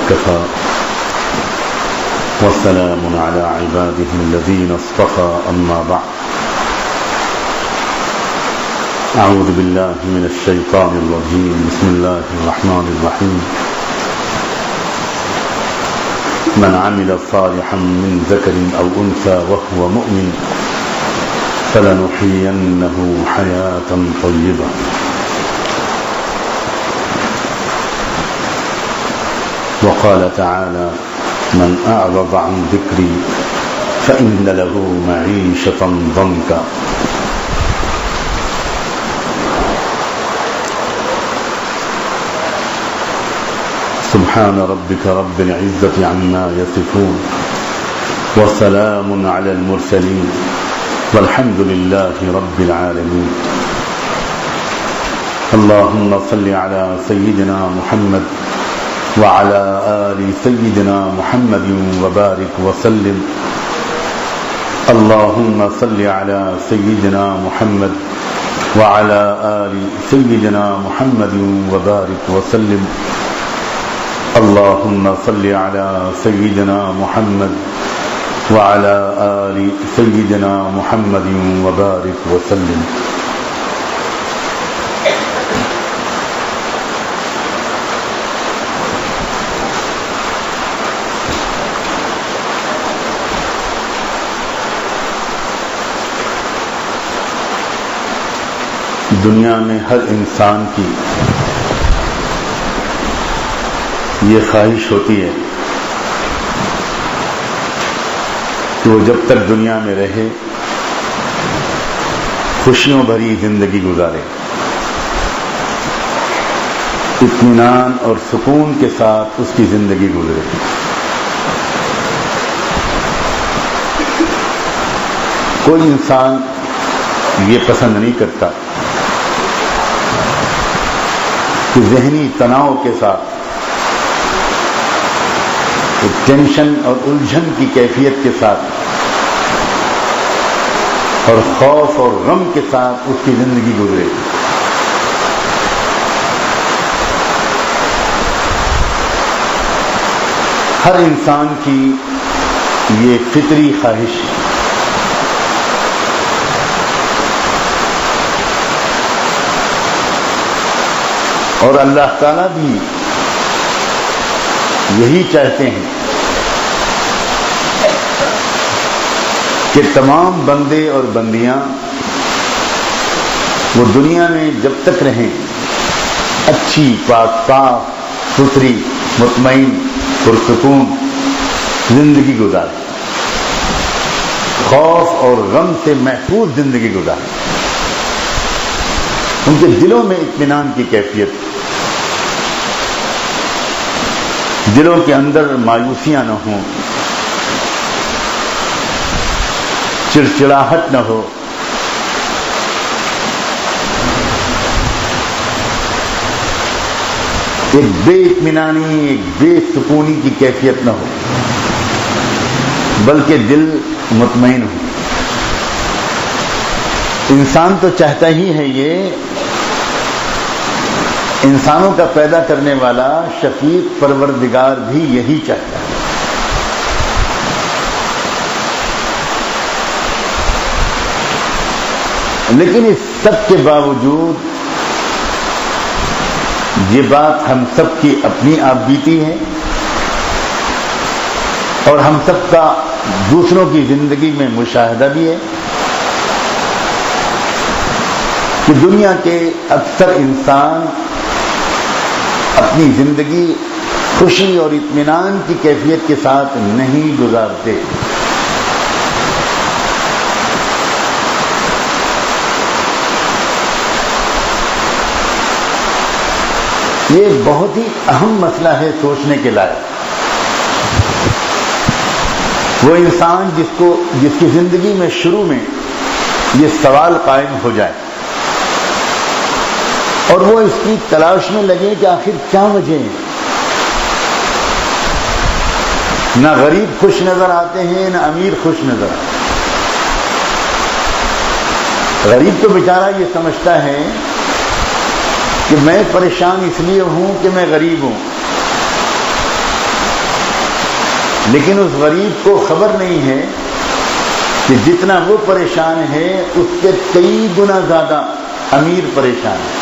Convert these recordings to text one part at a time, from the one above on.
وكفى وسلام على عباده الذين اصطفى أما بعد أعوذ بالله من الشيطان الرجيم بسم الله الرحمن الرحيم من عمل صالحا من ذكر أو أنثى وهو مؤمن فلنحيينه حياة طيبة وقال تعالى من أعرض عن ذكري فإن له معيشة ضنكا سبحان ربك رب العزة عما يصفون وسلام على المرسلين والحمد لله رب العالمين اللهم صل على سيدنا محمد وعلى آل سيدنا محمد وبارك وسلم اللهم صل على سيدنا محمد وعلى آل سيدنا محمد وبارك وسلم اللهم صل على سيدنا محمد وعلى آل سيدنا محمد وبارك وسلم دنیا میں ہر انسان کی یہ خواہش ہوتی ہے کہ وہ جب تک دنیا میں رہے خوشیوں بھری زندگی گزارے، اطمینان اور سکون کے ساتھ اس کی زندگی گزرے۔ کوئی انسان یہ پسند نہیں کرتا کہ ذہنی تناؤ کے ساتھ، ٹینشن اور الجھن کی کیفیت کے ساتھ اور خوف اور غم کے ساتھ اس کی زندگی گزرے۔ ہر انسان کی یہ فطری خواہش ہے۔ اور اللہ تعالیٰ بھی یہی چاہتے ہیں کہ تمام بندے اور بندیاں وہ دنیا میں جب تک رہیں اچھی پاک ستھری مطمئن پرسکون زندگی گزاریں، خوف اور غم سے محفوظ زندگی گزاریں، ان کے دلوں میں اطمینان کی کیفیت، دلوں کے اندر مایوسیاں نہ ہوں، چڑچڑاہٹ نہ ہو، ایک بے اطمینانی، ایک بے سکونی کی کیفیت نہ ہو، بلکہ دل مطمئن ہو۔ انسان تو چاہتا ہی ہے، یہ انسانوں کا پیدا کرنے والا شفیق پروردگار بھی یہی چاہتا ہے۔ لیکن اس سب کے باوجود یہ بات ہم سب کی اپنی آپ بیتی ہے اور ہم سب کا دوسروں کی زندگی میں مشاہدہ بھی ہے کہ دنیا کے اکثر انسان اپنی زندگی خوشی اور اطمینان کی کیفیت کے ساتھ نہیں گزارتے۔ یہ بہت ہی اہم مسئلہ ہے سوچنے کے لائق۔ وہ انسان جس کی زندگی میں شروع میں یہ سوال قائم ہو جائے اور وہ اس کی تلاش میں لگے کہ آخر کیا وجہ ہے۔ نہ غریب خوش نظر آتے ہیں، نہ امیر خوش نظر آتے۔ غریب تو بیچارہ یہ سمجھتا ہے کہ میں پریشان اس لیے ہوں کہ میں غریب ہوں، لیکن اس غریب کو خبر نہیں ہے کہ جتنا وہ پریشان ہے اس سے کئی گنا زیادہ امیر پریشان ہے.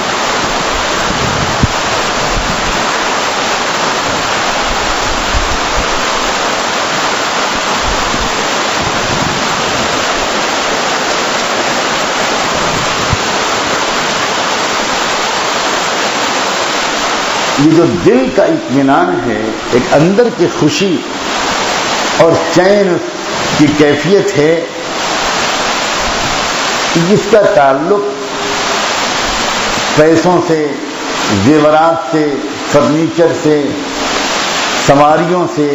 یہ جو دل کا اطمینان ہے، ایک اندر کی خوشی اور چین کی کیفیت ہے، جس کا تعلق پیسوں سے، زیورات سے، فرنیچر سے، سواریوں سے،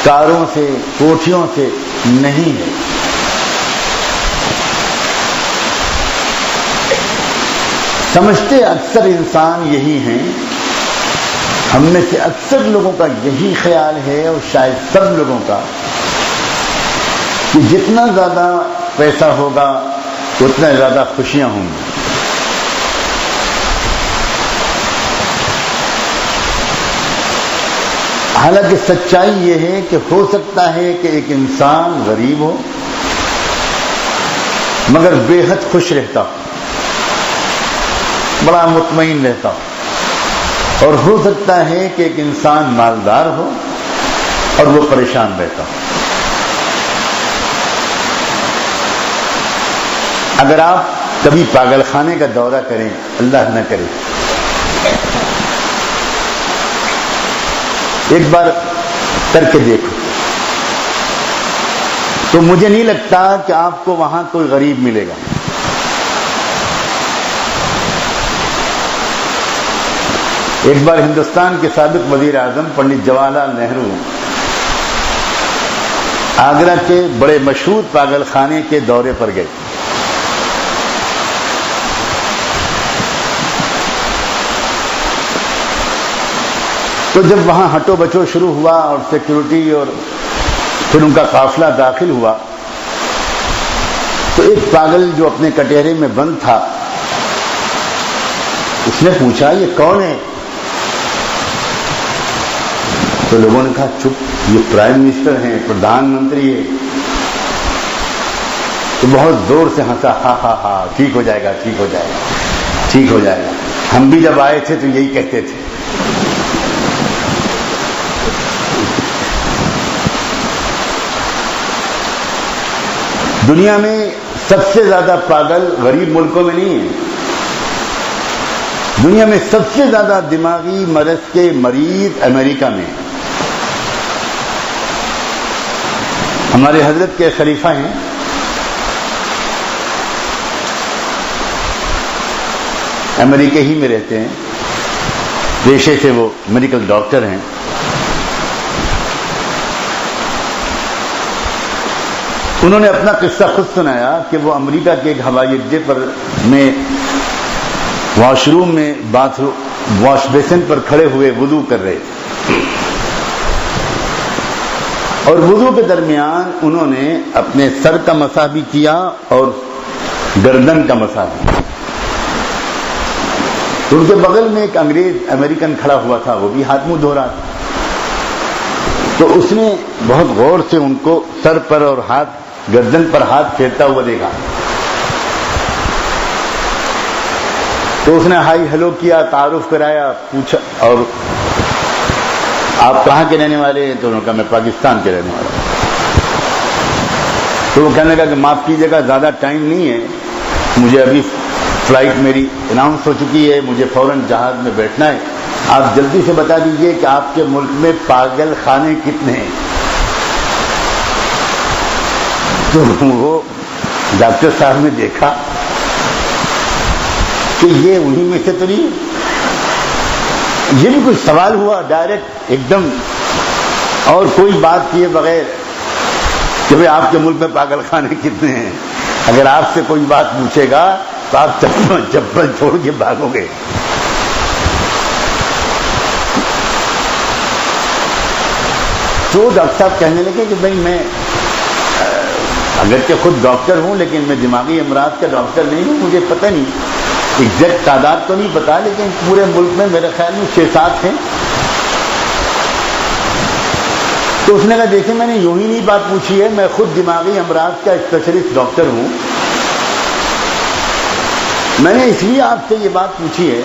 کاروں سے، کوٹھیوں سے نہیں ہے. سمجھتے اکثر انسان یہی ہیں، ہم میں سے اکثر لوگوں کا یہی خیال ہے اور شاید سب لوگوں کا، کہ جتنا زیادہ پیسہ ہوگا اتنا زیادہ خوشیاں ہوں گی. حالانکہ سچائی یہ ہے کہ ہو سکتا ہے کہ ایک انسان غریب ہو مگر بے حد خوش رہتا ہو، بڑا مطمئن رہتا ہو، اور ہو سکتا ہے کہ ایک انسان مالدار ہو اور وہ پریشان رہتا ہو. اگر آپ کبھی پاگل خانے کا دورہ کریں، اللہ نہ کرے، ایک بار کر کے دیکھو، تو مجھے نہیں لگتا کہ آپ کو وہاں کوئی غریب ملے گا. ایک بار ہندوستان کے سابق وزیر اعظم پنڈت جواہر لال نہرو آگرہ کے بڑے مشہور پاگل خانے کے دورے پر گئے. تو جب وہاں ہٹو بچو شروع ہوا اور سیکیورٹی اور پھر ان کا قافلہ داخل ہوا، تو ایک پاگل جو اپنے کٹہرے میں بند تھا، اس نے پوچھا یہ کون ہے؟ تو لوگوں نے کہا چپ، یہ پرائم منسٹر ہیں، پردھان منتری ہے. تو بہت زور سے ہنسا، ہاں ہاں ہاں ٹھیک ہو جائے گا، ٹھیک ہو جائے گا، ٹھیک ہو جائے گا، ہم بھی جب آئے تھے تو یہی کہتے تھے. دنیا میں سب سے زیادہ پاگل غریب ملکوں میں نہیں ہے. دنیا میں سب سے زیادہ دماغی مرض کے مریض امریکہ میں. ہمارے حضرت کے خلیفہ ہیں، امریکہ ہی میں رہتے ہیں، پیشے سے وہ میڈیکل ڈاکٹر ہیں. انہوں نے اپنا قصہ خود سنایا کہ وہ امریکہ کے ایک ہوائی اڈے پر میں واش روم میں واش بیسن پر کھڑے ہوئے وضو کر رہے تھے، اور وضو کے درمیان انہوں نے اپنے سر کا مسح بھی کیا اور گردن کا مسح بھی. تو ان کے بغل میں ایک انگریز امریکن کھڑا ہوا تھا، وہ بھی ہاتھ منہ دھو رہا تھا. تو اس نے بہت غور سے ان کو سر پر اور گردن پر ہاتھ پھیرتا ہوا دیکھا. تو اس نے ہائی ہیلو کیا، تعارف کرایا، پوچھا اور آپ کہاں کے رہنے والے ہیں؟ تو انہوں نے کہا میں پاکستان کے رہنے والا ہوں. تو وہ کہنے لگا کہ معاف کیجیے گا، زیادہ ٹائم نہیں ہے، مجھے ابھی فلائٹ میری اناؤنس ہو چکی ہے، مجھے فوراً جہاز میں بیٹھنا ہے، آپ جلدی سے بتا دیجئے کہ آپ کے ملک میں پاگل خانے کتنے ہیں. تو وہ ڈاکٹر صاحب نے دیکھا کہ یہ انہی میں سے تو نہیں. یہ بھی کچھ سوال ہوا ڈائریکٹ ایک دم، اور کوئی بات کیے بغیر کہ بھئی آپ کے ملک میں پاگل خانے کتنے ہیں. اگر آپ سے کوئی بات پوچھے گا تو آپ چپل چھوڑ کے بھاگو گے. تو ڈاکٹر صاحب کہنے لگے کہ بھئی میں اگرچہ خود ڈاکٹر ہوں لیکن میں دماغی امراض کا ڈاکٹر نہیں ہوں، مجھے پتہ نہیں ایگزیکٹ تعداد تو نہیں پتا، لیکن پورے ملک میں میرے خیال میں 6-7 ہیں. تو اس نے کہا دیکھیں میں نے یوں ہی نہیں بات پوچھی ہے، میں خود دماغی امراض کا اسپیشلسٹ ڈاکٹر ہوں، میں نے اس لیے آپ سے یہ بات پوچھی ہے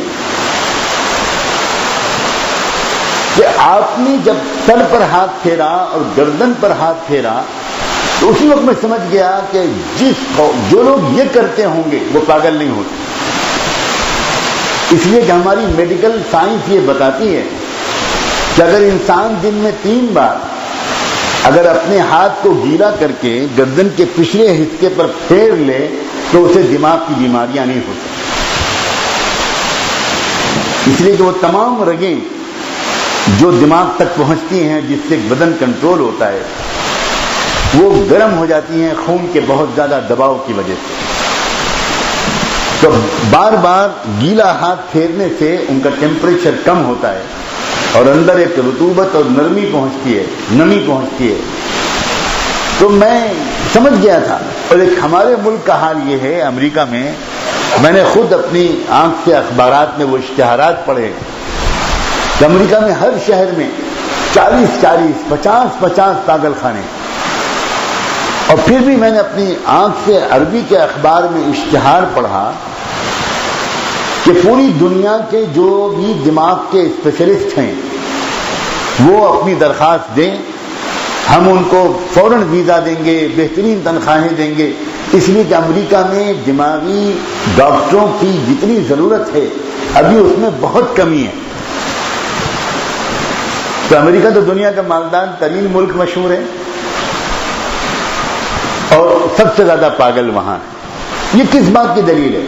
کہ آپ نے جب سر پر ہاتھ پھیرا اور گردن پر ہاتھ پھیرا تو اسی وقت میں سمجھ گیا کہ جو لوگ یہ کرتے ہوں گے وہ پاگل نہیں ہوتے، اس لیے کہ ہماری میڈیکل سائنس یہ بتاتی ہے کہ اگر انسان دن میں 3 بار اگر اپنے ہاتھ کو گیلا کر کے گردن کے پچھلے حصے پر پھیر لے تو اسے دماغ کی بیماریاں نہیں ہوتی، اس لیے کہ وہ تمام رگیں جو دماغ تک پہنچتی ہیں جس سے بدن کنٹرول ہوتا ہے وہ گرم ہو جاتی ہیں خون کے بہت زیادہ دباؤ کی وجہ سے، تو بار بار گیلا ہاتھ پھیرنے سے ان کا ٹیمپریچر کم ہوتا ہے اور اندر ایک رطوبت اور نمی پہنچتی ہے۔ تو میں سمجھ گیا تھا، اور ایک ہمارے ملک کا حال یہ ہے، امریکہ میں نے خود اپنی آنکھ سے اخبارات میں وہ اشتہارات پڑھے کہ امریکہ میں ہر شہر میں 40 50 پاگل خانے، اور پھر بھی میں نے اپنی آنکھ سے عربی کے اخبار میں اشتہار پڑھا کہ پوری دنیا کے جو بھی دماغ کے اسپیشلسٹ ہیں وہ اپنی درخواست دیں، ہم ان کو فوراً ویزا دیں گے، بہترین تنخواہیں دیں گے، اس لیے کہ امریکہ میں دماغی ڈاکٹروں کی جتنی ضرورت ہے ابھی اس میں بہت کمی ہے۔ تو امریکہ تو دنیا کا مالدار ترین ملک مشہور ہے اور سب سے زیادہ پاگل وہاں ہے۔ یہ کس بات کی دلیل ہے؟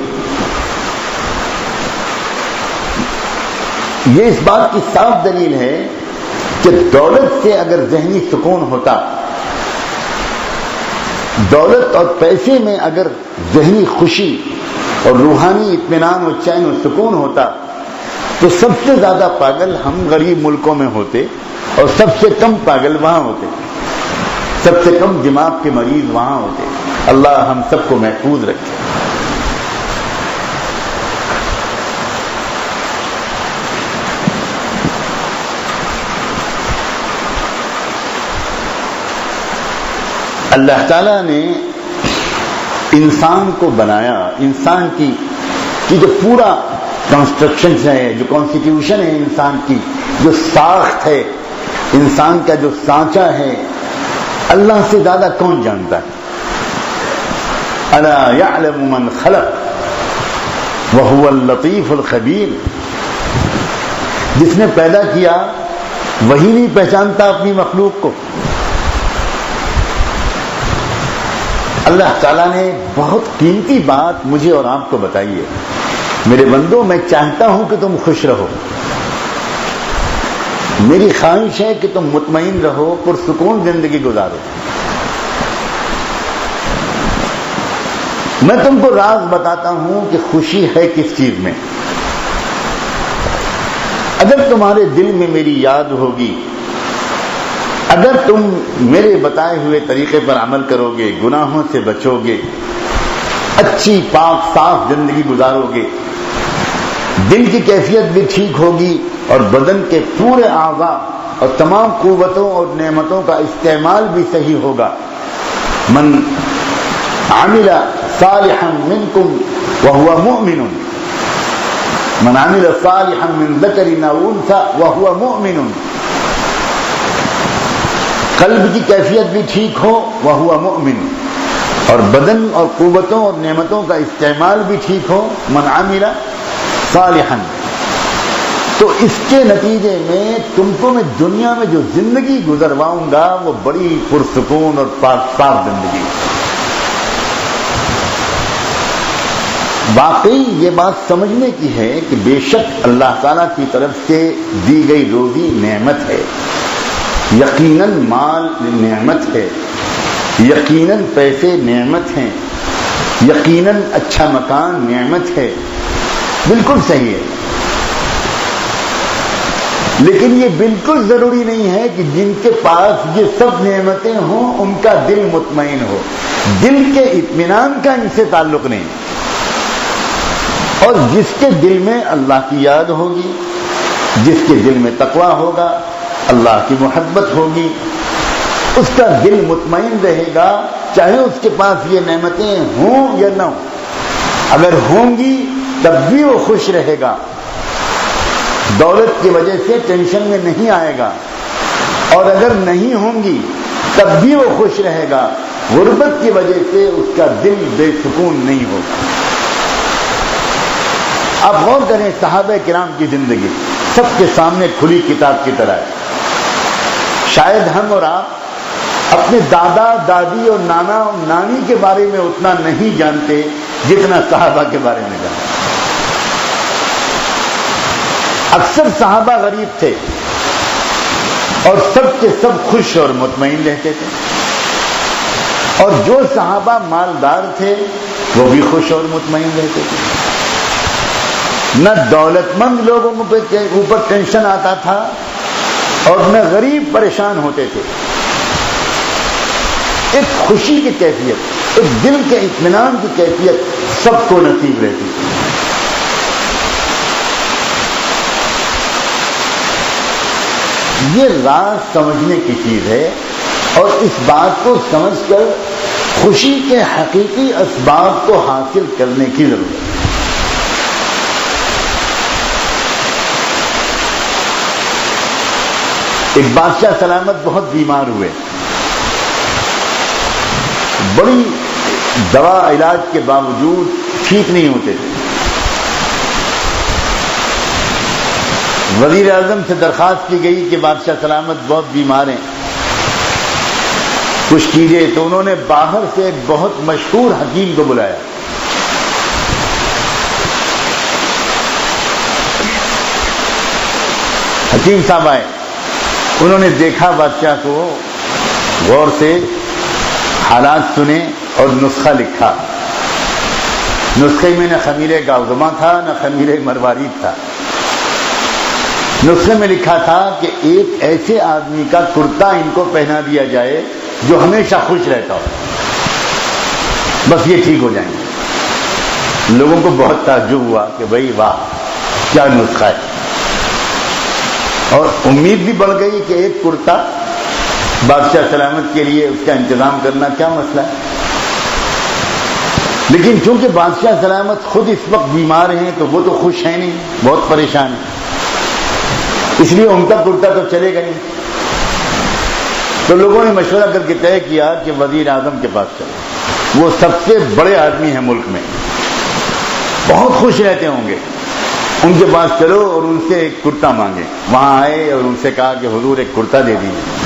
یہ اس بات کی صاف دلیل ہے کہ دولت سے اگر ذہنی سکون ہوتا، دولت اور پیسے میں اگر ذہنی خوشی اور روحانی اطمینان و چین و سکون ہوتا تو سب سے زیادہ پاگل ہم غریب ملکوں میں ہوتے اور سب سے کم پاگل وہاں ہوتے، سب سے کم دماغ کے مریض وہاں ہوتے۔ اللہ ہم سب کو محفوظ رکھے۔ اللہ تعالیٰ نے انسان کو بنایا، انسان کی جو پورا کنسٹرکشن ہے، جو کانسٹیٹیوشن ہے انسان کی، جو ساخت ہے انسان کا، جو سانچہ ہے، اللہ سے زیادہ کون جانتا ہے؟ الا یعلم من خلق وهو اللطیف الخبیر، جس نے پیدا کیا وہی نہیں پہچانتا اپنی مخلوق کو؟ اللہ تعالیٰ نے بہت قیمتی بات مجھے اور آپ کو بتائی ہے۔ میرے بندو، میں چاہتا ہوں کہ تم خوش رہو، میری خواہش ہے کہ تم مطمئن رہو، پرسکون زندگی گزارو۔ میں تم کو راز بتاتا ہوں کہ خوشی ہے کس چیز میں۔ اگر تمہارے دل میں میری یاد ہوگی، اگر تم میرے بتائے ہوئے طریقے پر عمل کرو گے، گناہوں سے بچو گے، اچھی پاک صاف زندگی گزارو گے، دل کی کیفیت بھی ٹھیک ہوگی اور بدن کے پورے اعضاء اور تمام قوتوں اور نعمتوں کا استعمال بھی صحیح ہوگا۔ من عمل صالحا منکم وهو مؤمن، من عمل صالحا من ذکر او انثى وهو مؤمن، قلب کی کیفیت بھی ٹھیک ہو وهو مؤمن، اور بدن اور قوتوں اور نعمتوں کا استعمال بھی ٹھیک ہو، من عمل صالحا۔ تو اس کے نتیجے میں تم کو میں دنیا میں جو زندگی گزرواؤں گا وہ بڑی پرسکون اور پاک صاف زندگی۔ واقعی یہ بات سمجھنے کی ہے کہ بے شک اللہ تعالیٰ کی طرف سے دی گئی روزی نعمت ہے، یقیناً مال نعمت ہے، یقیناً پیسے نعمت ہیں، یقیناً اچھا مکان نعمت ہے، بالکل صحیح ہے، لیکن یہ بالکل ضروری نہیں ہے کہ جن کے پاس یہ سب نعمتیں ہوں ان کا دل مطمئن ہو۔ دل کے اطمینان کا ان سے تعلق نہیں، اور جس کے دل میں اللہ کی یاد ہوگی، جس کے دل میں تقویٰ ہوگا، اللہ کی محبت ہوگی، اس کا دل مطمئن رہے گا، چاہے اس کے پاس یہ نعمتیں ہوں یا نہ ہوں. اگر ہوں گی تب بھی وہ خوش رہے گا، دولت کی وجہ سے ٹینشن میں نہیں آئے گا. اور اگر نہیں ہوں گی تب بھی وہ خوش رہے گا، غربت کی وجہ سے اس کا دل بے سکون نہیں ہوگا. آپ غور کریں، صحابہ کرام کی زندگی سب کے سامنے کھلی کتاب کی طرح ہے. شاید ہم اور آپ اپنے دادا دادی اور نانا اور نانی کے بارے میں اتنا نہیں جانتے جتنا صحابہ کے بارے میں جانتے. اکثر صحابہ غریب تھے اور سب کے سب خوش اور مطمئن رہتے تھے، اور جو صحابہ مالدار تھے وہ بھی خوش اور مطمئن رہتے تھے. نہ دولت مند لوگوں کے اوپر ٹینشن آتا تھا اور نہ غریب پریشان ہوتے تھے. ایک خوشی کی کیفیت، ایک دل کے اطمینان کی کیفیت سب کو نصیب رہتی تھی. یہ راز سمجھنے کی چیز ہے، اور اس بات کو سمجھ کر خوشی کے حقیقی اسباب کو حاصل کرنے کی ضرورت ہے. ایک بادشاہ سلامت بہت بیمار ہوئے، بڑی دوا علاج کے باوجود ٹھیک نہیں ہوتے تھے. وزیر اعظم سے درخواست کی گئی کہ بادشاہ سلامت بہت بیمار ہیں، کچھ کیجیے. تو انہوں نے باہر سے ایک بہت مشہور حکیم کو بلایا. حکیم صاحب آئے، انہوں نے دیکھا بادشاہ کو، غور سے حالات سنے اور نسخہ لکھا. نسخے میں نہ خمیر گاؤزماں تھا نہ خمیر مروارید تھا. نسخے میں لکھا تھا کہ ایک ایسے آدمی کا کرتا ان کو پہنا دیا جائے جو ہمیشہ خوش رہتا ہو، بس یہ ٹھیک ہو جائیں گے. لوگوں کو بہت تعجب ہوا کہ بھئی واہ کیا نسخہ ہے، اور امید بھی بڑھ گئی کہ ایک کرتا بادشاہ سلامت کے لیے اس کا انتظام کرنا کیا مسئلہ ہے. لیکن چونکہ بادشاہ سلامت خود اس وقت بیمار ہیں تو وہ تو خوش ہیں نہیں، بہت پریشان ہیں، اس لیے ان کا کرتا تو چلے گا نہیں. تو لوگوں نے مشورہ کر کے طے کیا کہ وزیر اعظم کے پاس چلو، وہ سب سے بڑے آدمی ہیں ملک میں، بہت خوش رہتے ہوں گے، ان کے پاس چلو اور ان سے ایک کرتا مانگے. وہاں آئے اور ان سے کہا کہ حضور ایک کرتا دے دیجیے.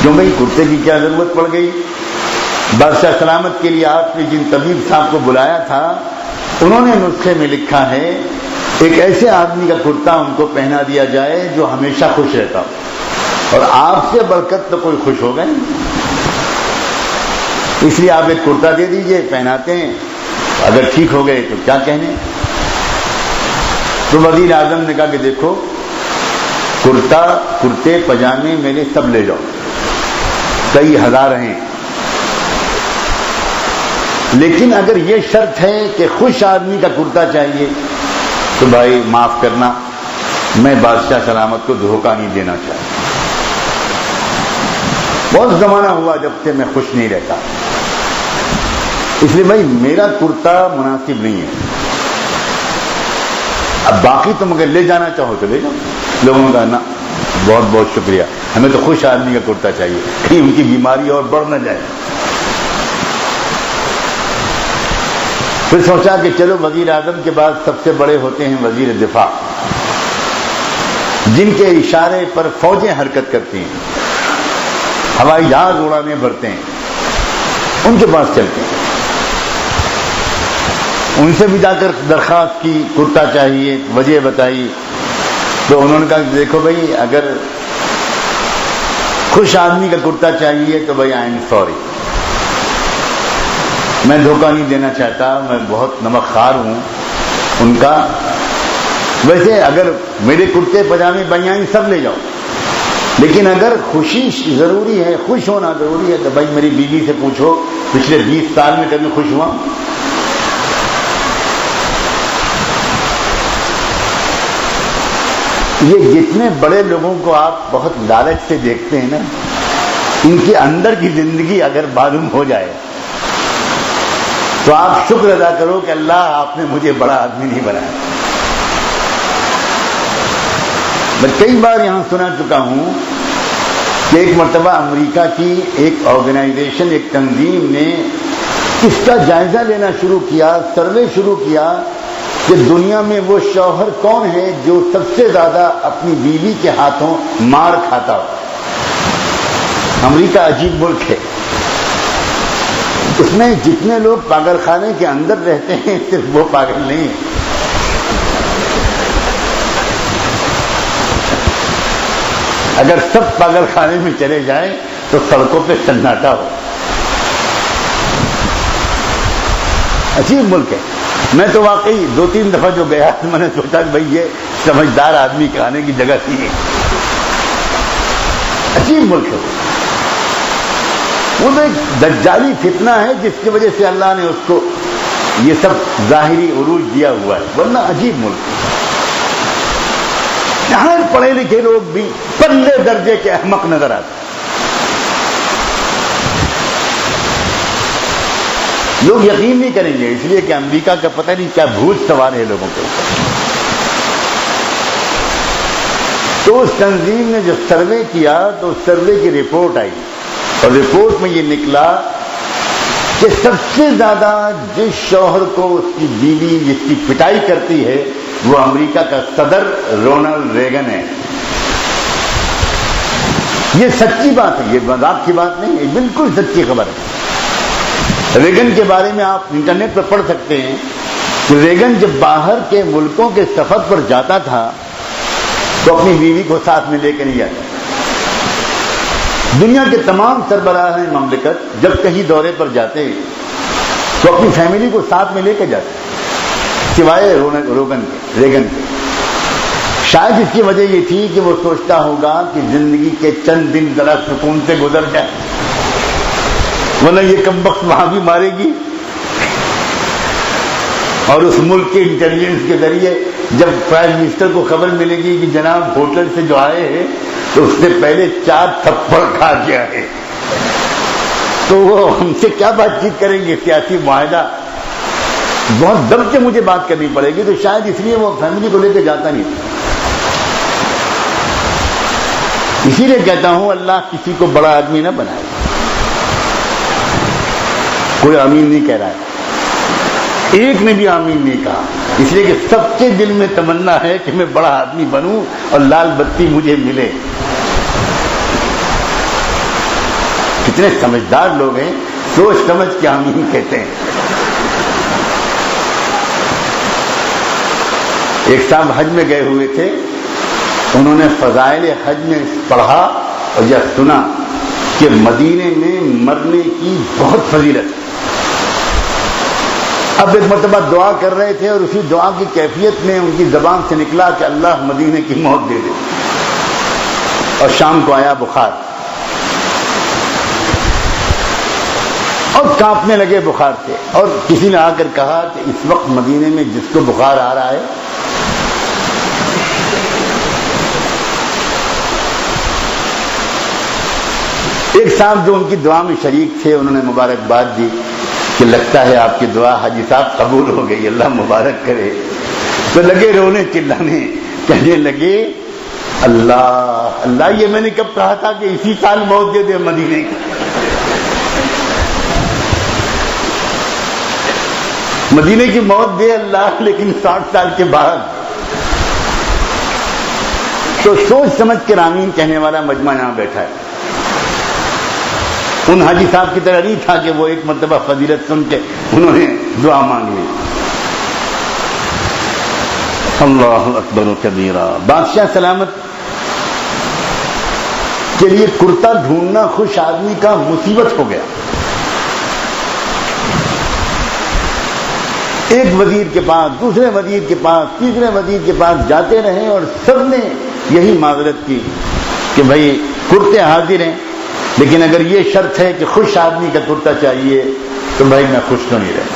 کیوں بھائی کرتے کی کیا ضرورت پڑ گئی؟ بادشاہ سلامت کے لیے آپ نے جن طبیب صاحب کو بلایا تھا انہوں نے نسخے میں لکھا ہے ایک ایسے آدمی کا کرتا ان کو پہنا دیا جائے جو ہمیشہ خوش رہتا ہو، اور آپ سے بڑھ کر تو کوئی خوش ہوگا نہیں، اس لیے آپ ایک کرتا دے دیجئے، پہناتے ہیں، اگر ٹھیک ہو گئے تو کیا کہنے. تو وزیر اعظم نے کہا کہ دیکھو کرتا کرتے پجامے میرے سب لے جاؤ، کئی ہزار ہیں، لیکن اگر یہ شرط ہے کہ خوش آدمی کا کرتا چاہیے تو بھائی معاف کرنا، میں بادشاہ سلامت کو دھوکہ نہیں دینا چاہتا. بہت زمانہ ہوا جب سے میں خوش نہیں رہتا، اس لیے بھائی میرا کرتا مناسب نہیں ہے. اب باقی تم اگر لے جانا چاہو تو لے جاؤ. لوگوں نے کہا نا بہت بہت شکریہ، ہمیں تو خوش آدمی کا کرتا چاہیے، کہیں ان کی بیماری اور بڑھ نہ جائے. پھر سوچا کہ چلو وزیر اعظم کے بعد سب سے بڑے ہوتے ہیں وزیر دفاع، جن کے اشارے پر فوجیں حرکت کرتی ہیں، ہوائی جہاز اڑانے بھرتے ہیں، ان کے پاس چلتے ہیں. ان سے بھی جا کر درخواست کی کرتا چاہیے، وجہ بتائی. تو انہوں نے کہا دیکھو بھائی اگر خوش آدمی کا کرتا چاہیے تو بھائی آئی ایم سوری، میں دھوکہ نہیں دینا چاہتا، میں بہت نمک خوار ہوں ان کا. ویسے اگر میرے کرتے پجامے بنیان سب لے جاؤ، لیکن اگر خوشی ضروری ہے، خوش ہونا ضروری ہے تو بھائی میری بیوی سے پوچھو پچھلے 20 سال میں کبھی خوش ہوا؟ یہ جتنے بڑے لوگوں کو آپ بہت لالچ سے دیکھتے ہیں نا، ان کے اندر کی زندگی اگر معلوم ہو جائے تو آپ شکر ادا کرو کہ اللہ آپ نے مجھے بڑا آدمی نہیں بنایا. میں کئی بار یہاں سنا چکا ہوں کہ ایک مرتبہ امریکہ کی ایک آرگنائزیشن، ایک تنظیم نے اس کا جائزہ لینا شروع کیا، سروے شروع کیا کہ دنیا میں وہ شوہر کون ہے جو سب سے زیادہ اپنی بیوی کے ہاتھوں مار کھاتا ہو. امریکہ عجیب ملک ہے، اس میں جتنے لوگ پاگل خانے کے اندر رہتے ہیں صرف وہ پاگل نہیں ہیں. اگر سب پاگل خانے میں چلے جائیں تو سڑکوں پہ سناٹا ہو. عجیب ملک ہے. میں تو واقعی 2-3 دفعہ جو گیا میں نے سوچا کہ بھائی یہ سمجھدار آدمی کے آنے کی جگہ تھی. عجیب ملک ہے. وہ تو ایک دجالی فتنہ ہے جس کی وجہ سے اللہ نے اس کو یہ سب ظاہری عروج دیا ہوا ہے، ورنہ عجیب ملک. یہاں پڑھے لکھے لوگ بھی پلے درجے کے احمق نظر آتے. لوگ یقین نہیں کریں گے اس لیے کہ امریکہ کا پتہ نہیں کیا بھوت سوار ہے لوگوں کے اوپر. تو اس تنظیم نے جو سروے کیا تو اس سروے کی رپورٹ آئی اور رپورٹ میں یہ نکلا کہ سب سے زیادہ جس شوہر کو اس کی بیوی جس کی پٹائی کرتی ہے وہ امریکہ کا صدر رونلڈ ریگن ہے. یہ سچی بات ہے، یہ مذاق کی بات نہیں ہے، بالکل سچی خبر ہے. ریگن کے بارے میں آپ انٹرنیٹ پر پڑھ سکتے ہیں کہ ریگن جب باہر کے ملکوں کے سفر پر جاتا تھا تو اپنی بیوی کو ساتھ میں لے کے نہیں جاتا. دنیا کے تمام سربراہ مملکت جب کہیں دورے پر جاتے تو اپنی فیملی کو ساتھ میں لے کے جاتے سوائے ریگن کے. شاید اس کی وجہ یہ تھی کہ وہ سوچتا ہوگا کہ زندگی کے چند دن ذرا سکون سے گزر جائے، ورنہ یہ کمبخت وہاں بھی مارے گی. اور اس ملک کے انٹیلیجنس کے ذریعے جب پرائم منسٹر کو خبر ملے گی کہ جناب ہوٹل سے جو آئے ہیں تو اس سے پہلے 4 تھپڑ کھا کے آئے، تو وہ ہم سے کیا بات چیت کریں گے؟ سیاسی معاہدہ بہت دب سے مجھے بات کرنی پڑے گی. تو شاید اس لیے وہ فیملی کو لے کے جاتا نہیں تھا. اسی لیے کہتا ہوں اللہ کسی کو بڑا آدمی نہ بنائے. کوئی آمین نہیں کہہ رہا ہے، ایک نے بھی آمین نہیں کہا، اس لیے کہ سب کے دل میں تمنا ہے کہ میں بڑا آدمی بنوں اور لال بتی مجھے ملے. کتنے سمجھدار لوگ ہیں، سوچ سمجھ کے آمین کہتے ہیں. ایک صاحب حج میں گئے ہوئے تھے، انہوں نے فضائل حج میں پڑھا اور یہ سنا کہ مدینے میں مرنے کی بہت فضیلت ہے. اب ایک مرتبہ دعا کر رہے تھے اور اسی دعا کی کیفیت میں ان کی زبان سے نکلا کہ اللہ مدینے کی موت دے دے. اور شام کو آیا بخار اور کانپنے لگے بخار سے. اور کسی نے آ کر کہا کہ اس وقت مدینے میں جس کو بخار آ رہا ہے ایک صاحب جو ان کی دعا میں شریک تھے انہوں نے مبارکباد دی کہ لگتا ہے آپ کی دعا حاجی صاحب قبول ہو گئی، اللہ مبارک کرے. تو لگے رونے چلانے، کہنے لگے اللہ اللہ یہ میں نے کب کہا تھا کہ اسی سال موت دے دے مدینے کی. مدینے کی موت دے اللہ، لیکن 60 سال کے بعد. تو سوچ سمجھ کے آمین کہنے والا مجمع یہاں بیٹھا ہے. ان حاجی صاحب کی طرح نہیں تھا کہ وہ ایک مرتبہ فضیلت سن کے انہوں نے دعا مانگ لی. اللہ اکبر و کبیرہ. بادشاہ سلامت کے لیے کرتا ڈھونڈنا خوش آدمی کا مصیبت ہو گیا. ایک وزیر کے پاس، دوسرے وزیر کے پاس، تیسرے وزیر کے پاس جاتے رہے اور سب نے یہی معذرت کی کہ بھائی کرتے حاضر ہیں، لیکن اگر یہ شرط ہے کہ خوش آدمی کا کرتا چاہیے تو بھائی میں خوش تو نہیں رہتا.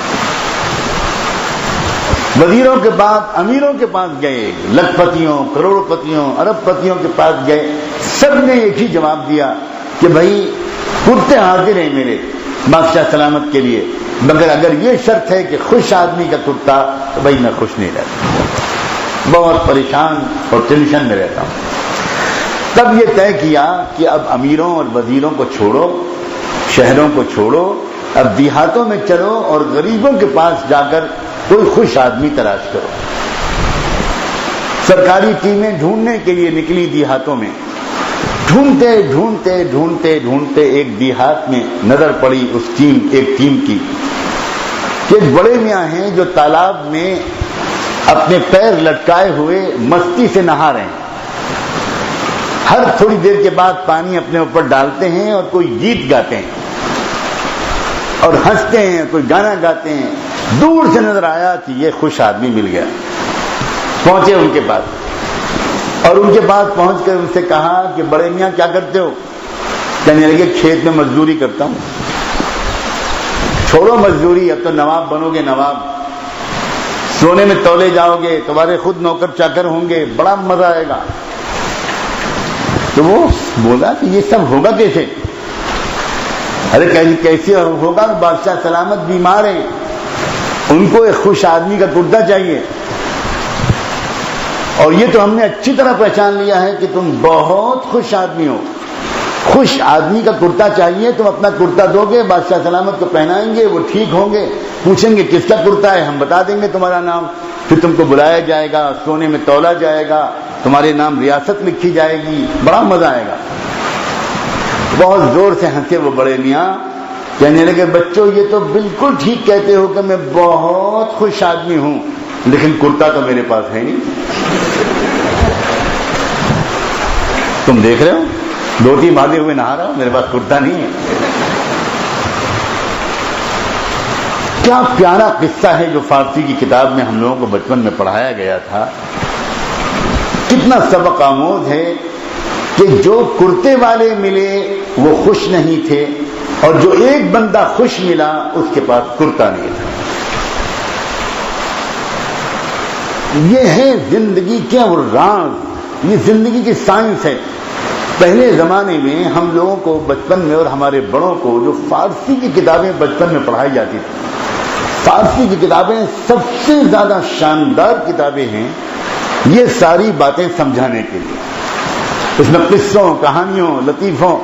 وزیروں کے پاس، امیروں کے پاس گئے، لکھ پتیوں، کروڑ پتیوں، ارب پتیوں کے پاس گئے، سب نے ایک ہی جواب دیا کہ بھائی کرتے حاضر ہیں میرے بادشاہ سلامت کے لیے، مگر اگر یہ شرط ہے کہ خوش آدمی کا کرتا تو بھائی میں خوش نہیں رہتا، بہت پریشان اور ٹینشن میں رہتا ہوں۔ تب یہ طے کیا کہ اب امیروں اور وزیروں کو چھوڑو، شہروں کو چھوڑو، اب دیہاتوں میں چلو اور غریبوں کے پاس جا کر کوئی خوش آدمی تلاش کرو۔ سرکاری ٹیمیں ڈھونڈنے کے لیے نکلی دیہاتوں میں، ڈھونڈتے ڈھونڈتے ڈھونڈتے ڈھونڈتے ایک دیہات میں نظر پڑی ایک ٹیم کی کہ ایک بڑے میاں ہیں جو تالاب میں اپنے پیر لٹکائے ہوئے مستی سے نہا رہے ہیں، ہر تھوڑی دیر کے بعد پانی اپنے اوپر ڈالتے ہیں اور کوئی گیت گاتے ہیں اور ہنستے ہیں، کوئی گانا گاتے ہیں۔ دور سے نظر آیا کہ یہ خوش آدمی مل گیا، پہنچے ان کے پاس اور ان کے پاس پہنچ کر ان سے کہا کہ بڑے میاں کیا کرتے ہو؟ کہنے لگے کھیت میں مزدوری کرتا ہوں۔ چھوڑو مزدوری، اب تو نواب بنو گے، نواب سونے میں تولے جاؤ گے، تمہارے خود نوکر چاکر ہوں گے، بڑا مزہ آئے گا۔ تو وہ بولا کہ یہ سب ہوگا کیسے؟ ارے کیسے ہوگا؟ بادشاہ سلامت بیمار ہیں، ان کو ایک خوش آدمی کا کرتا چاہیے، اور یہ تو ہم نے اچھی طرح پہچان لیا ہے کہ تم بہت خوش آدمی ہو، خوش آدمی کا کرتا چاہیے، تم اپنا کرتا دو گے، بادشاہ سلامت کو پہنائیں گے، وہ ٹھیک ہوں گے، پوچھیں گے کس کا کرتا ہے، ہم بتا دیں گے تمہارا نام، پھر تم کو بلایا جائے گا، سونے میں تولا جائے گا، تمہارے نام ریاست لکھی جائے گی، بڑا مزہ آئے گا۔ بہت زور سے ہنسے وہ بڑے میاں، کہنے لگے بچوں یہ تو بالکل ٹھیک کہتے ہو کہ میں بہت خوش آدمی ہوں، لیکن کرتا تو میرے پاس ہے نہیں۔ تم دیکھ رہے ہو دھوتی باندھے ہوئے نہا رہا ہوں، میرے پاس کرتا نہیں ہے۔ کیا پیارا قصہ ہے جو فارسی کی کتاب میں ہم لوگوں کو بچپن میں پڑھایا گیا تھا، کتنا سبق آموز ہے کہ جو کرتے والے ملے وہ خوش نہیں تھے، اور جو ایک بندہ خوش ملا اس کے پاس کرتا نہیں تھا۔ یہ ہے زندگی کے وہ راز، یہ زندگی کی سائنس ہے۔ پہلے زمانے میں ہم لوگوں کو بچپن میں اور ہمارے بڑوں کو جو فارسی کی کتابیں بچپن میں پڑھائی جاتی تھی، فارسی کی کتابیں سب سے زیادہ شاندار کتابیں ہیں یہ ساری باتیں سمجھانے کے لیے۔ اس میں قصوں، کہانیوں، لطیفوں،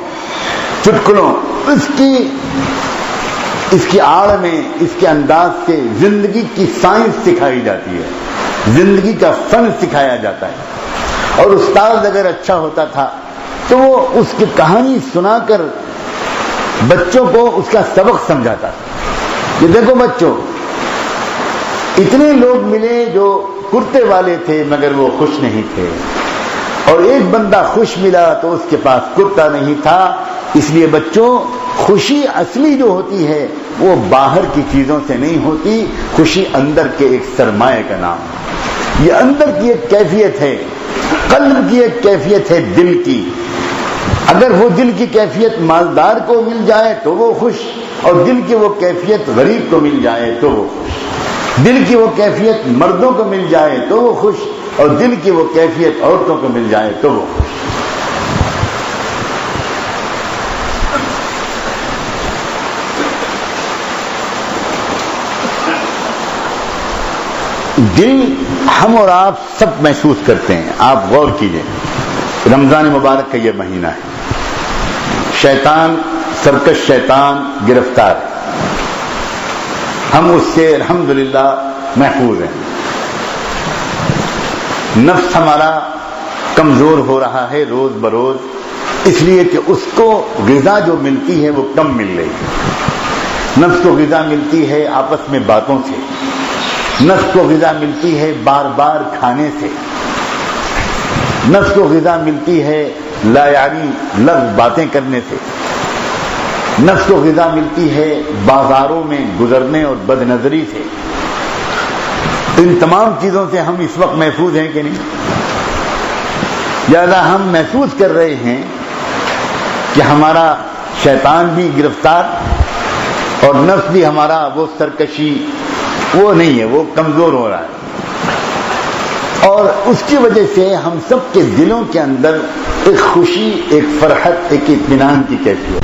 چٹکلوں، اس کی آڑ میں، اس کے انداز سے زندگی کی سائنس سکھائی جاتی ہے، زندگی کا فن سکھایا جاتا ہے۔ اور استاد اگر اچھا ہوتا تھا تو وہ اس کی کہانی سنا کر بچوں کو اس کا سبق سمجھاتا تھا کہ دیکھو بچوں، اتنے لوگ ملے جو کرتے والے تھے مگر وہ خوش نہیں تھے، اور ایک بندہ خوش ملا تو اس کے پاس کرتا نہیں تھا۔ اس لیے بچوں، خوشی اصلی جو ہوتی ہے وہ باہر کی چیزوں سے نہیں ہوتی، خوشی اندر کے ایک سرمایہ کا نام ہے۔ یہ اندر کی ایک کیفیت ہے، قلب کی ایک کیفیت ہے، دل کی۔ اگر وہ دل کی کیفیت مالدار کو مل جائے تو وہ خوش، اور دل کی وہ کیفیت غریب کو مل جائے تو وہ خوش، دل کی وہ کیفیت مردوں کو مل جائے تو وہ خوش، اور دل کی وہ کیفیت عورتوں کو مل جائے تو وہ خوش۔ دل ہم اور آپ سب محسوس کرتے ہیں۔ آپ غور کیجئے، رمضان مبارک کا یہ مہینہ ہے، شیطان، سرکش شیطان گرفتار، ہم اس سے الحمدللہ محفوظ ہیں۔ نفس ہمارا کمزور ہو رہا ہے روز بروز، اس لیے کہ اس کو غذا جو ملتی ہے وہ کم مل رہی ہے۔ نفس کو غذا ملتی ہے آپس میں باتوں سے، نفس کو غذا ملتی ہے بار بار کھانے سے، نفس کو غذا ملتی ہے لا یعنی لفظ باتیں کرنے سے، نفس کو غذا ملتی ہے بازاروں میں گزرنے اور بد نظری سے۔ ان تمام چیزوں سے ہم اس وقت محفوظ ہیں کہ نہیں؟ لہذا ہم محسوس کر رہے ہیں کہ ہمارا شیطان بھی گرفتار، اور نفس بھی ہمارا وہ سرکشی وہ نہیں ہے، وہ کمزور ہو رہا ہے، اور اس کی وجہ سے ہم سب کے دلوں کے اندر ایک خوشی، ایک فرحت، ایک اطمینان کی کیفیت۔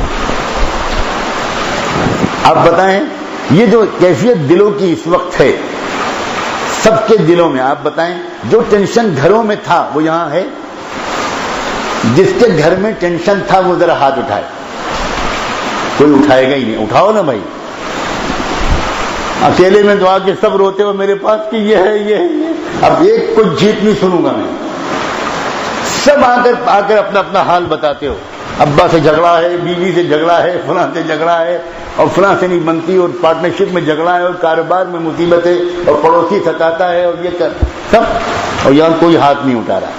آپ بتائیں یہ جو کیفیت دلوں کی اس وقت ہے سب کے دلوں میں، آپ بتائیں جو ٹینشن گھروں میں تھا وہ یہاں ہے؟ جس کے گھر میں ٹینشن تھا وہ ذرا ہاتھ اٹھائے. کوئی اٹھائے گا ہی نہیں. اٹھاؤ نا بھائی. اکیلے میں دعا کے سب روتے ہو میرے پاس کہ یہ ہے یہ ہے یہ. اب ایک کچھ جیت نہیں سنوں گا میں. سب آ کر اپنا اپنا حال بتاتے ہو. ابا سے جھگڑا ہے، بیوی سے جھگڑا ہے، فلاں سے جھگڑا ہے، اور فلاں سے نہیں بنتی، اور پارٹنرشپ میں جھگڑا ہے، اور کاروبار میں مصیبت ہے، اور پڑوسی ستاتا ہے، اور یہ کر سب، اور یہاں کوئی ہاتھ نہیں اٹھا رہا.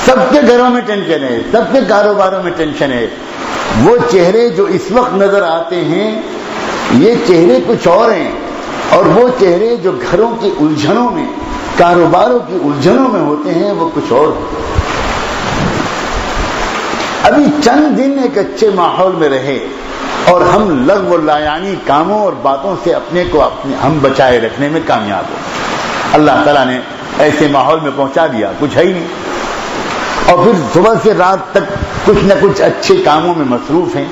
سب کے گھروں میں ٹینشن ہے، سب کے کاروباروں میں ٹینشن ہے. وہ چہرے جو اس وقت نظر آتے ہیں یہ چہرے کچھ اور ہیں، اور وہ چہرے جو گھروں کی الجھنوں میں، کاروباروں کی الجھنوں میں ہوتے ہیں وہ کچھ اور ہیں. ابھی چند دن ایک اچھے ماحول میں رہے اور ہم لغو و لایعنی کاموں اور باتوں سے اپنے کو ہم بچائے رکھنے میں کامیاب ہو. اللہ تعالیٰ نے ایسے ماحول میں پہنچا دیا، کچھ ہے ہی نہیں، اور پھر صبح سے رات تک کچھ نہ کچھ اچھے کاموں میں مصروف ہیں.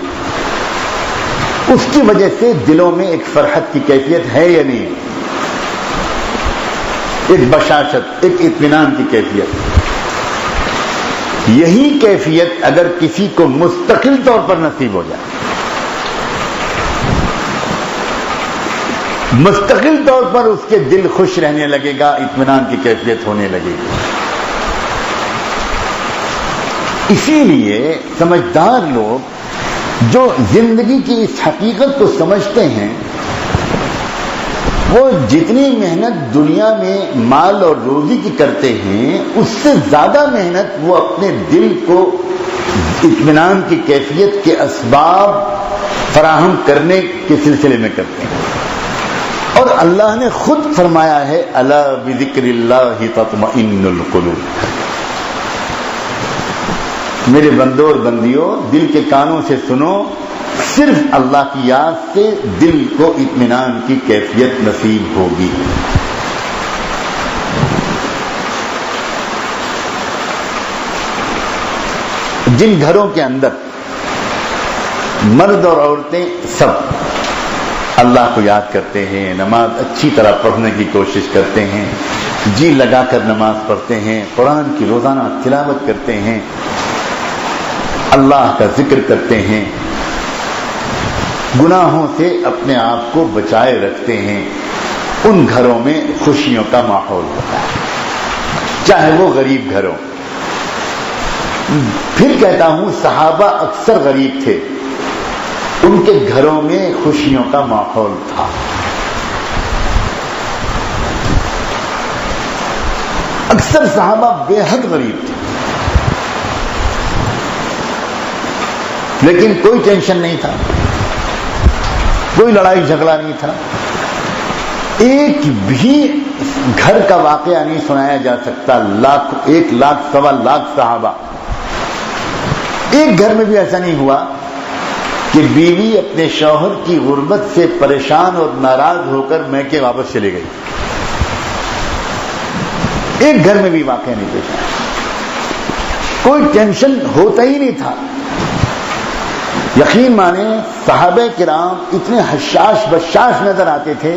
اس کی وجہ سے دلوں میں ایک فرحت کی کیفیت ہے یا نہیں؟ ایک بشاشت، ایک اطمینان کی کیفیت. یہی کیفیت اگر کسی کو مستقل طور پر نصیب ہو جائے، مستقل طور پر اس کے دل خوش رہنے لگے گا، اطمینان کی کیفیت ہونے لگے گی. اسی لیے سمجھدار لوگ جو زندگی کی اس حقیقت کو سمجھتے ہیں وہ جتنی محنت دنیا میں مال اور روزی کی کرتے ہیں اس سے زیادہ محنت وہ اپنے دل کو اطمینان کی کیفیت کے اسباب فراہم کرنے کے سلسلے میں کرتے ہیں. اور اللہ نے خود فرمایا ہے الا بذکر اللہ تطمئن القلوب. میرے بندوں اور بندیوں دل کے کانوں سے سنو، صرف اللہ کی یاد سے دل کو اطمینان کی کیفیت نصیب ہوگی. جن گھروں کے اندر مرد اور عورتیں سب اللہ کو یاد کرتے ہیں، نماز اچھی طرح پڑھنے کی کوشش کرتے ہیں، جی لگا کر نماز پڑھتے ہیں، قرآن کی روزانہ تلاوت کرتے ہیں، اللہ کا ذکر کرتے ہیں، گناہوں سے اپنے آپ کو بچائے رکھتے ہیں، ان گھروں میں خوشیوں کا ماحول ہوتا ہے، چاہے وہ غریب گھروں. پھر کہتا ہوں صحابہ اکثر غریب تھے، ان کے گھروں میں خوشیوں کا ماحول تھا. اکثر صحابہ بے حد غریب تھے لیکن کوئی ٹینشن نہیں تھا، کوئی لڑائی جھگڑا نہیں تھا. ایک بھی گھر کا واقعہ نہیں سنایا جا سکتا. 1 لاکھ 1.25 لاکھ صحابہ، ایک گھر میں بھی ایسا نہیں ہوا کہ بیوی اپنے شوہر کی غربت سے پریشان اور ناراض ہو کر میکے واپس چلی گئی. ایک گھر میں بھی واقعہ نہیں پیش آیا. کوئی ٹینشن ہوتا ہی نہیں تھا. یقین مانیں صحابہ کرام اتنے حشاش بشاش نظر آتے تھے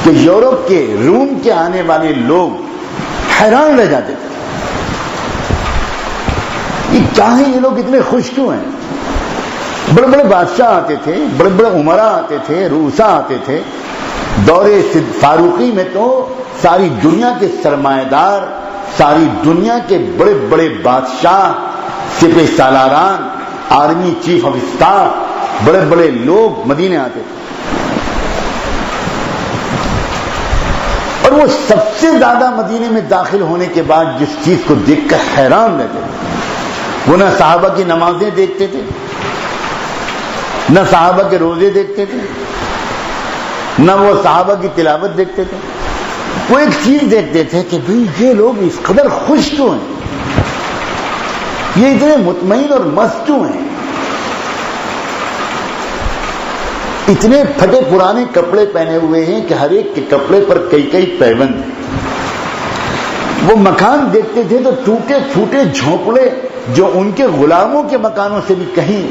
کہ یورپ کے، روم کے آنے والے لوگ حیران رہ جاتے تھے یہ کیا ہے، یہ لوگ اتنے خوش کیوں ہیں. بڑے بڑے بادشاہ آتے تھے، بڑے بڑے عمراء آتے تھے، رؤساء آتے تھے. دور فاروقی میں تو ساری دنیا کے سرمایہ دار، ساری دنیا کے بڑے بڑے بادشاہ، سپہ سالاران، آرمی چیف آف اسٹاف، بڑے بڑے لوگ مدینے آتے تھے. اور وہ سب سے زیادہ مدینے میں داخل ہونے کے بعد جس چیز کو دیکھ کر حیران رہتے تھے وہ نہ صحابہ کی نمازیں دیکھتے تھے، نہ صحابہ کے روزے دیکھتے تھے، نہ وہ صحابہ کی تلاوت دیکھتے تھے. وہ ایک چیز دیکھتے تھے کہ بھئی یہ لوگ اس قدر خوش کیوں ہیں، یہ اتنے مطمئن اور مست کیوں ہیں، اتنے پھٹے پرانے کپڑے پہنے ہوئے ہیں کہ ہر ایک کے کپڑے پر کئی پیوند ہیں. وہ مکان دیکھتے تھے تو ٹوٹے پھوٹے جھونپڑے جو ان کے غلاموں کے مکانوں سے بھی کہیں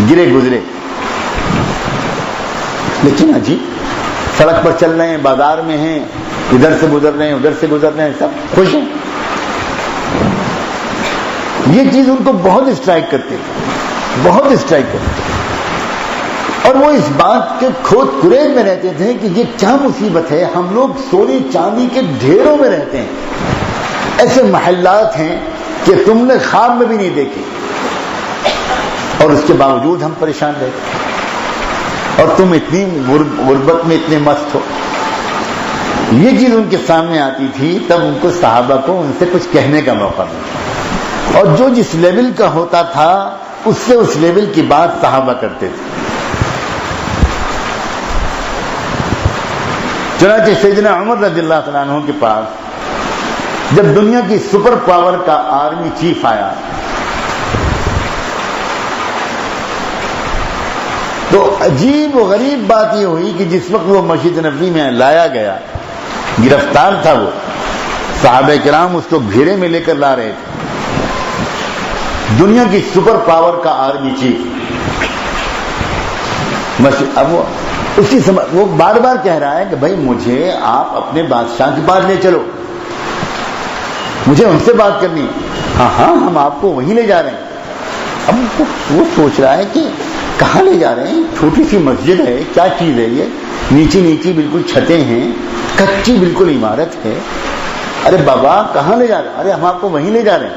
گرے گزرے، لیکن عجیب، سڑک پر چل رہے ہیں، بازار میں ہیں، ادھر سے گزر رہے ہیں ادھر سے گزر رہے ہیں، سب خوش ہیں. یہ چیز ان کو بہت اسٹرائک کرتی، بہت اسٹرائک کرتی، اور وہ اس بات کے کھوج کریز میں رہتے تھے کہ یہ کیا مصیبت ہے، ہم لوگ سونے چاندی کے ڈھیروں میں رہتے ہیں، ایسے محلات ہیں کہ تم نے خواب میں بھی نہیں دیکھے، اور اس کے باوجود ہم پریشان رہتے، اور تم اتنی غربت میں اتنے مست ہو. یہ چیز ان کے سامنے آتی تھی، تب ان کو صحابہ کو ان سے کچھ کہنے کا موقع ملتا، اور جو جس لیول کا ہوتا تھا اس سے اس لیول کی بات صحابہ کرتے تھے. چنانچہ سیدنا عمر رضی اللہ تعالیٰ عنہ کے پاس جب دنیا کی سپر پاور کا آرمی چیف آیا تو عجیب و غریب بات یہ ہوئی کہ جس وقت وہ مسجد نبوی میں لایا گیا، گرفتار تھا، وہ صحابہ کرام اس کو گھیرے میں لے کر لا رہے تھے، دنیا کی سپر پاور کا آرمی چیف. اب وہ بار بار کہہ رہا ہے کہ بھائی مجھے آپ اپنے بادشاہ کے پاس لے چلو، مجھے ان سے بات کرنی ہے. ہاں ہم آپ کو وہیں لے جا رہے ہیں. اب وہ سوچ رہا ہے کہ کہاں لے جا رہے ہیں، چھوٹی سی مسجد ہے، کیا چیز ہے یہ، نیچی نیچی بالکل چھتیں ہیں، کچی بالکل عمارت ہے، ارے بابا کہاں لے جا رہے ہیں؟ ارے ہم آپ کو وہیں لے جا رہے ہیں.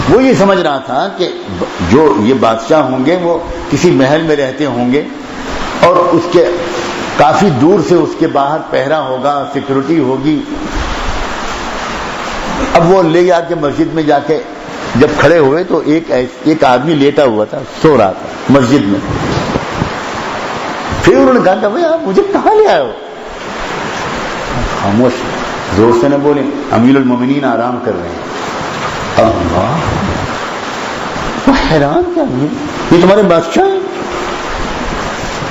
وہ یہ سمجھ رہا تھا کہ جو یہ بادشاہ ہوں گے وہ کسی محل میں رہتے ہوں گے، اور اس کے کافی دور سے اس کے باہر پہرا ہوگا، سیکورٹی ہوگی. اب وہ لے جا کے مسجد میں جا کے جب کھڑے ہوئے تو ایک آدمی لیٹا ہوا تھا، سو رہا تھا مسجد میں. پھر انہوں نے کہا کہ بھائی آپ مجھے کہاں لے آئے ہو؟ خاموش، زور سے نہ بولیں، امیر المومنین آرام کر رہے ہیں. اللہ، وہ حیران کیا، یہ تمہارے بادشاہ ہیں؟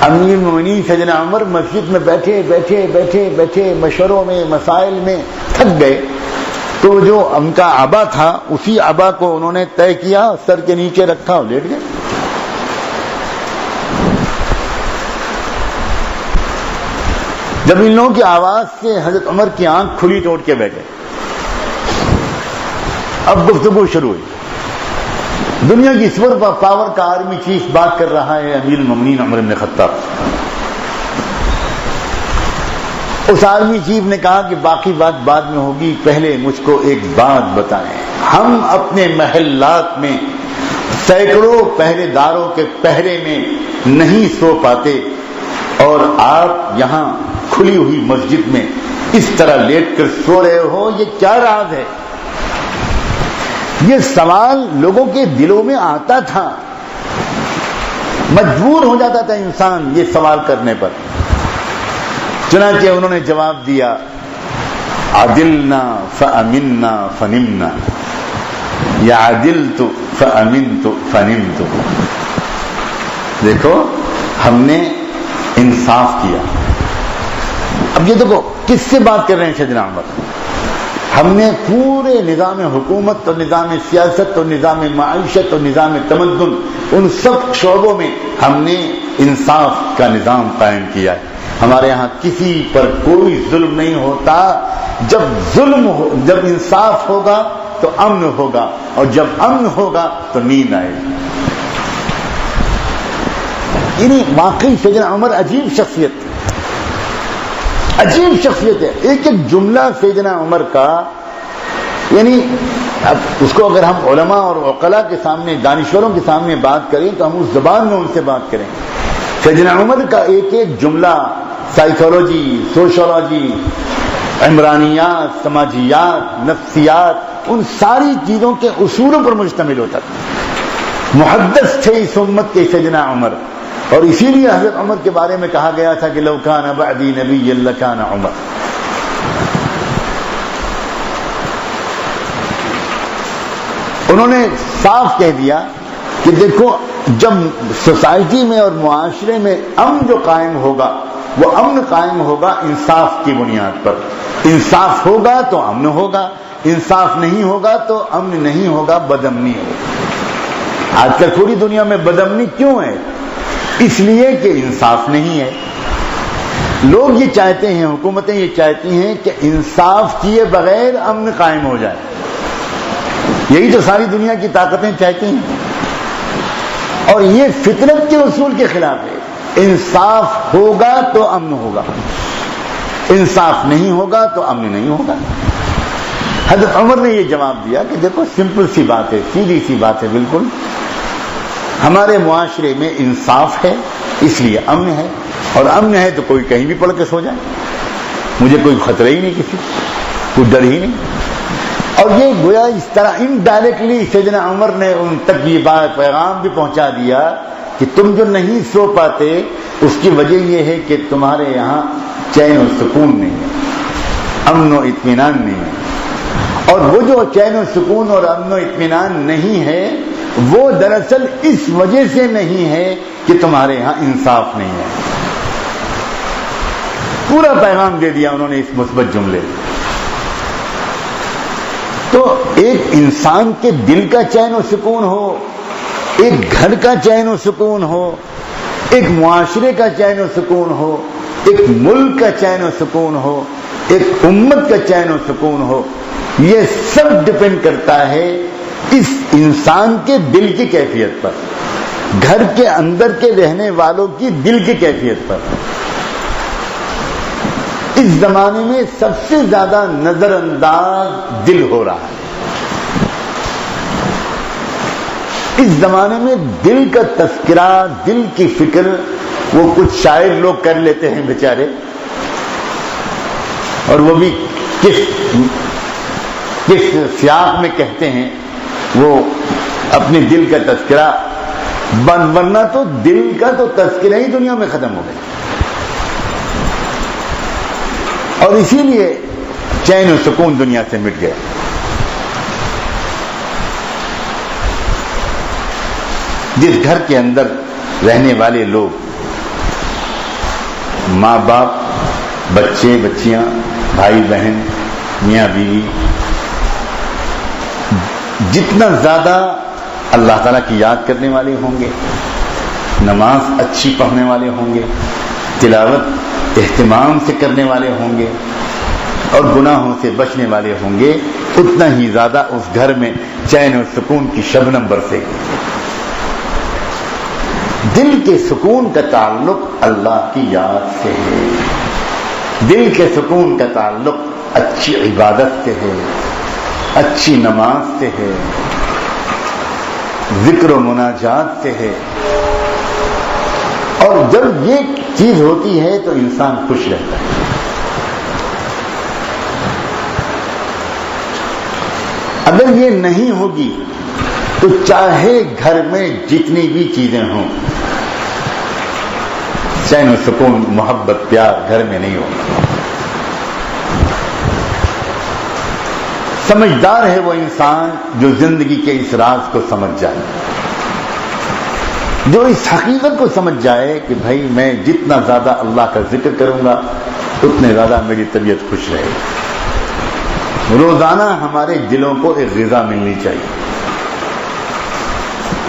امیر المومنین سیدنا عمر مسجد میں بیٹھے بیٹھے بیٹھے بیٹھے مشوروں میں مسائل میں تھک گئے، تو جو ان کا عبا تھا اسی عبا کو انہوں نے طے کیا، سر کے نیچے رکھا اور لیٹ گئے. جب ان لوگوں کی آواز سے حضرت عمر کی آنکھ کھلی تو اٹھ کے بیٹھے. اب گفتگو شروع ہوئی. دنیا کی سپر پاور کا آرمی چیف بات کر رہا ہے امیر المومنین عمر بن خطاب. اس آرمی چیف نے کہا کہ باقی بات بعد میں ہوگی، پہلے مجھ کو ایک بات بتائیں. ہم اپنے محلات میں سینکڑوں پہرے داروں کے پہرے میں نہیں سو پاتے، اور آپ یہاں کھلی ہوئی مسجد میں اس طرح لیٹ کر سو رہے ہو، یہ کیا راز ہے؟ یہ سوال لوگوں کے دلوں میں آتا تھا، مجبور ہو جاتا تھا انسان یہ سوال کرنے پر. چنانچہ انہوں نے جواب دیا، عدلنا فامنا فنمنا، یا عدلت فامنت فنمت. دیکھو ہم نے انصاف کیا. اب یہ دیکھو کس سے بات کر رہے ہیں سیدنا عمر؟ ہم نے پورے نظام حکومت اور نظام سیاست اور نظام معیشت اور نظام تمدن، ان سب شعبوں میں ہم نے انصاف کا نظام قائم کیا ہے. ہمارے یہاں کسی پر کوئی ظلم نہیں ہوتا. جب انصاف ہوگا تو امن ہوگا، اور جب امن ہوگا تو نیند آئے گی. یعنی واقعی سیدنا عمر عجیب شخصیت، عجیب شخصیت ہے. ایک ایک جملہ سیدنا عمر کا، یعنی اب اس کو اگر ہم علماء اور عقلاء کے سامنے، دانشوروں کے سامنے بات کریں تو ہم اس زبان میں ان سے بات کریں. سیدنا عمر کا ایک ایک جملہ سائیکالوجی، سوشولوجی، عمرانیات، سماجیات، نفسیات، ان ساری چیزوں کے اصولوں پر مشتمل ہوتا تھا. محدث تھے اس امت کے سیدنا عمر، اور اسی لیے حضرت عمر کے بارے میں کہا گیا تھا کہ لو کان بعدی نبی لکان عمر. انہوں نے صاف کہہ دیا کہ دیکھو جب سوسائٹی میں اور معاشرے میں امن جو قائم ہوگا، وہ امن قائم ہوگا انصاف کی بنیاد پر. انصاف ہوگا تو امن ہوگا، انصاف نہیں ہوگا تو امن نہیں ہوگا، بدامنی ہوگا. آج کل پوری دنیا میں بدامنی کیوں ہے؟ اس لیے کہ انصاف نہیں ہے. لوگ یہ چاہتے ہیں، حکومتیں یہ چاہتی ہیں کہ انصاف کیے بغیر امن قائم ہو جائے. یہی تو ساری دنیا کی طاقتیں چاہتی ہیں، اور یہ فطرت کے اصول کے خلاف ہے. انصاف ہوگا تو امن ہوگا، انصاف نہیں ہوگا تو امن نہیں ہوگا. حضرت عمر نے یہ جواب دیا کہ دیکھو سمپل سی بات ہے، سیدھی سی بات ہے، بالکل ہمارے معاشرے میں انصاف ہے اس لیے امن ہے، اور امن ہے تو کوئی کہیں بھی پڑھ کے سو جائے، مجھے کوئی خطرہ ہی نہیں، کسی کوئی ڈر ہی نہیں. اور یہ گویا اس طرح انڈائریکٹلی سیدنا عمر نے ان تک یہ بات پیغام بھی پہنچا دیا کہ تم جو نہیں سو پاتے اس کی وجہ یہ ہے کہ تمہارے یہاں چین و سکون نہیں ہے، امن و اطمینان نہیں ہے. اور وہ جو چین و سکون اور امن و اطمینان نہیں ہے وہ دراصل اس وجہ سے نہیں ہے کہ تمہارے یہاں انصاف نہیں ہے. پورا پیغام دے دیا انہوں نے اس مثبت جملے. تو ایک انسان کے دل کا چین و سکون ہو، ایک گھر کا چین و سکون ہو، ایک معاشرے کا چین و سکون ہو، ایک ملک کا چین و سکون ہو، ایک امت کا چین و سکون ہو، یہ سب ڈپینڈ کرتا ہے اس انسان کے دل کی کیفیت پر، گھر کے اندر کے رہنے والوں کی دل کی کیفیت پر. اس زمانے میں سب سے زیادہ نظر انداز دل ہو رہا ہے. اس زمانے میں دل کا تذکرہ، دل کی فکر وہ کچھ شاعر لوگ کر لیتے ہیں بیچارے، اور وہ بھی کس سیاق میں کہتے ہیں وہ اپنے دل کا تذکرہ، ورنہ تو دل کا تو تذکرہ ہی دنیا میں ختم ہو گیا. اور اسی لیے چین و سکون دنیا سے مٹ گیا. جس گھر کے اندر رہنے والے لوگ، ماں باپ، بچے بچیاں، بھائی بہن، میاں بیوی، جتنا زیادہ اللہ تعالیٰ کی یاد کرنے والے ہوں گے، نماز اچھی پڑھنے والے ہوں گے، تلاوت اہتمام سے کرنے والے ہوں گے، اور گناہوں سے بچنے والے ہوں گے، اتنا ہی زیادہ اس گھر میں چین و سکون کی شبنم برسے گی. دل کے سکون کا تعلق اللہ کی یاد سے ہے، دل کے سکون کا تعلق اچھی عبادت سے ہے، اچھی نماز سے ہے، ذکر و مناجات سے ہے. اور جب یہ چیز ہوتی ہے تو انسان خوش رہتا ہے. اگر یہ نہیں ہوگی تو چاہے گھر میں جتنی بھی چیزیں ہوں، چین و سکون، محبت، پیار گھر میں نہیں ہوگا. سمجھدار ہے وہ انسان جو زندگی کے اس راز کو سمجھ جائے، جو اس حقیقت کو سمجھ جائے کہ بھائی میں جتنا زیادہ اللہ کا ذکر کروں گا اتنے زیادہ میری طبیعت خوش رہے گی. روزانہ ہمارے دلوں کو ایک غذا ملنی چاہیے،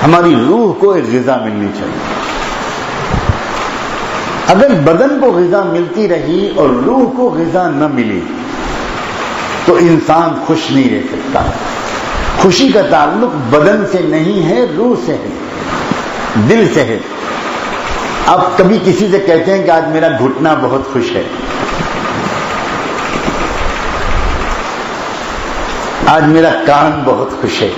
ہماری روح کو ایک غذا ملنی چاہیے. اگر بدن کو غذا ملتی رہی اور روح کو غذا نہ ملی تو انسان خوش نہیں رہ سکتا. خوشی کا تعلق بدن سے نہیں ہے، روح سے ہے، دل سے ہے. آپ کبھی کسی سے کہتے ہیں کہ آج میرا گھٹنا بہت خوش ہے، آج میرا کان بہت خوش ہے.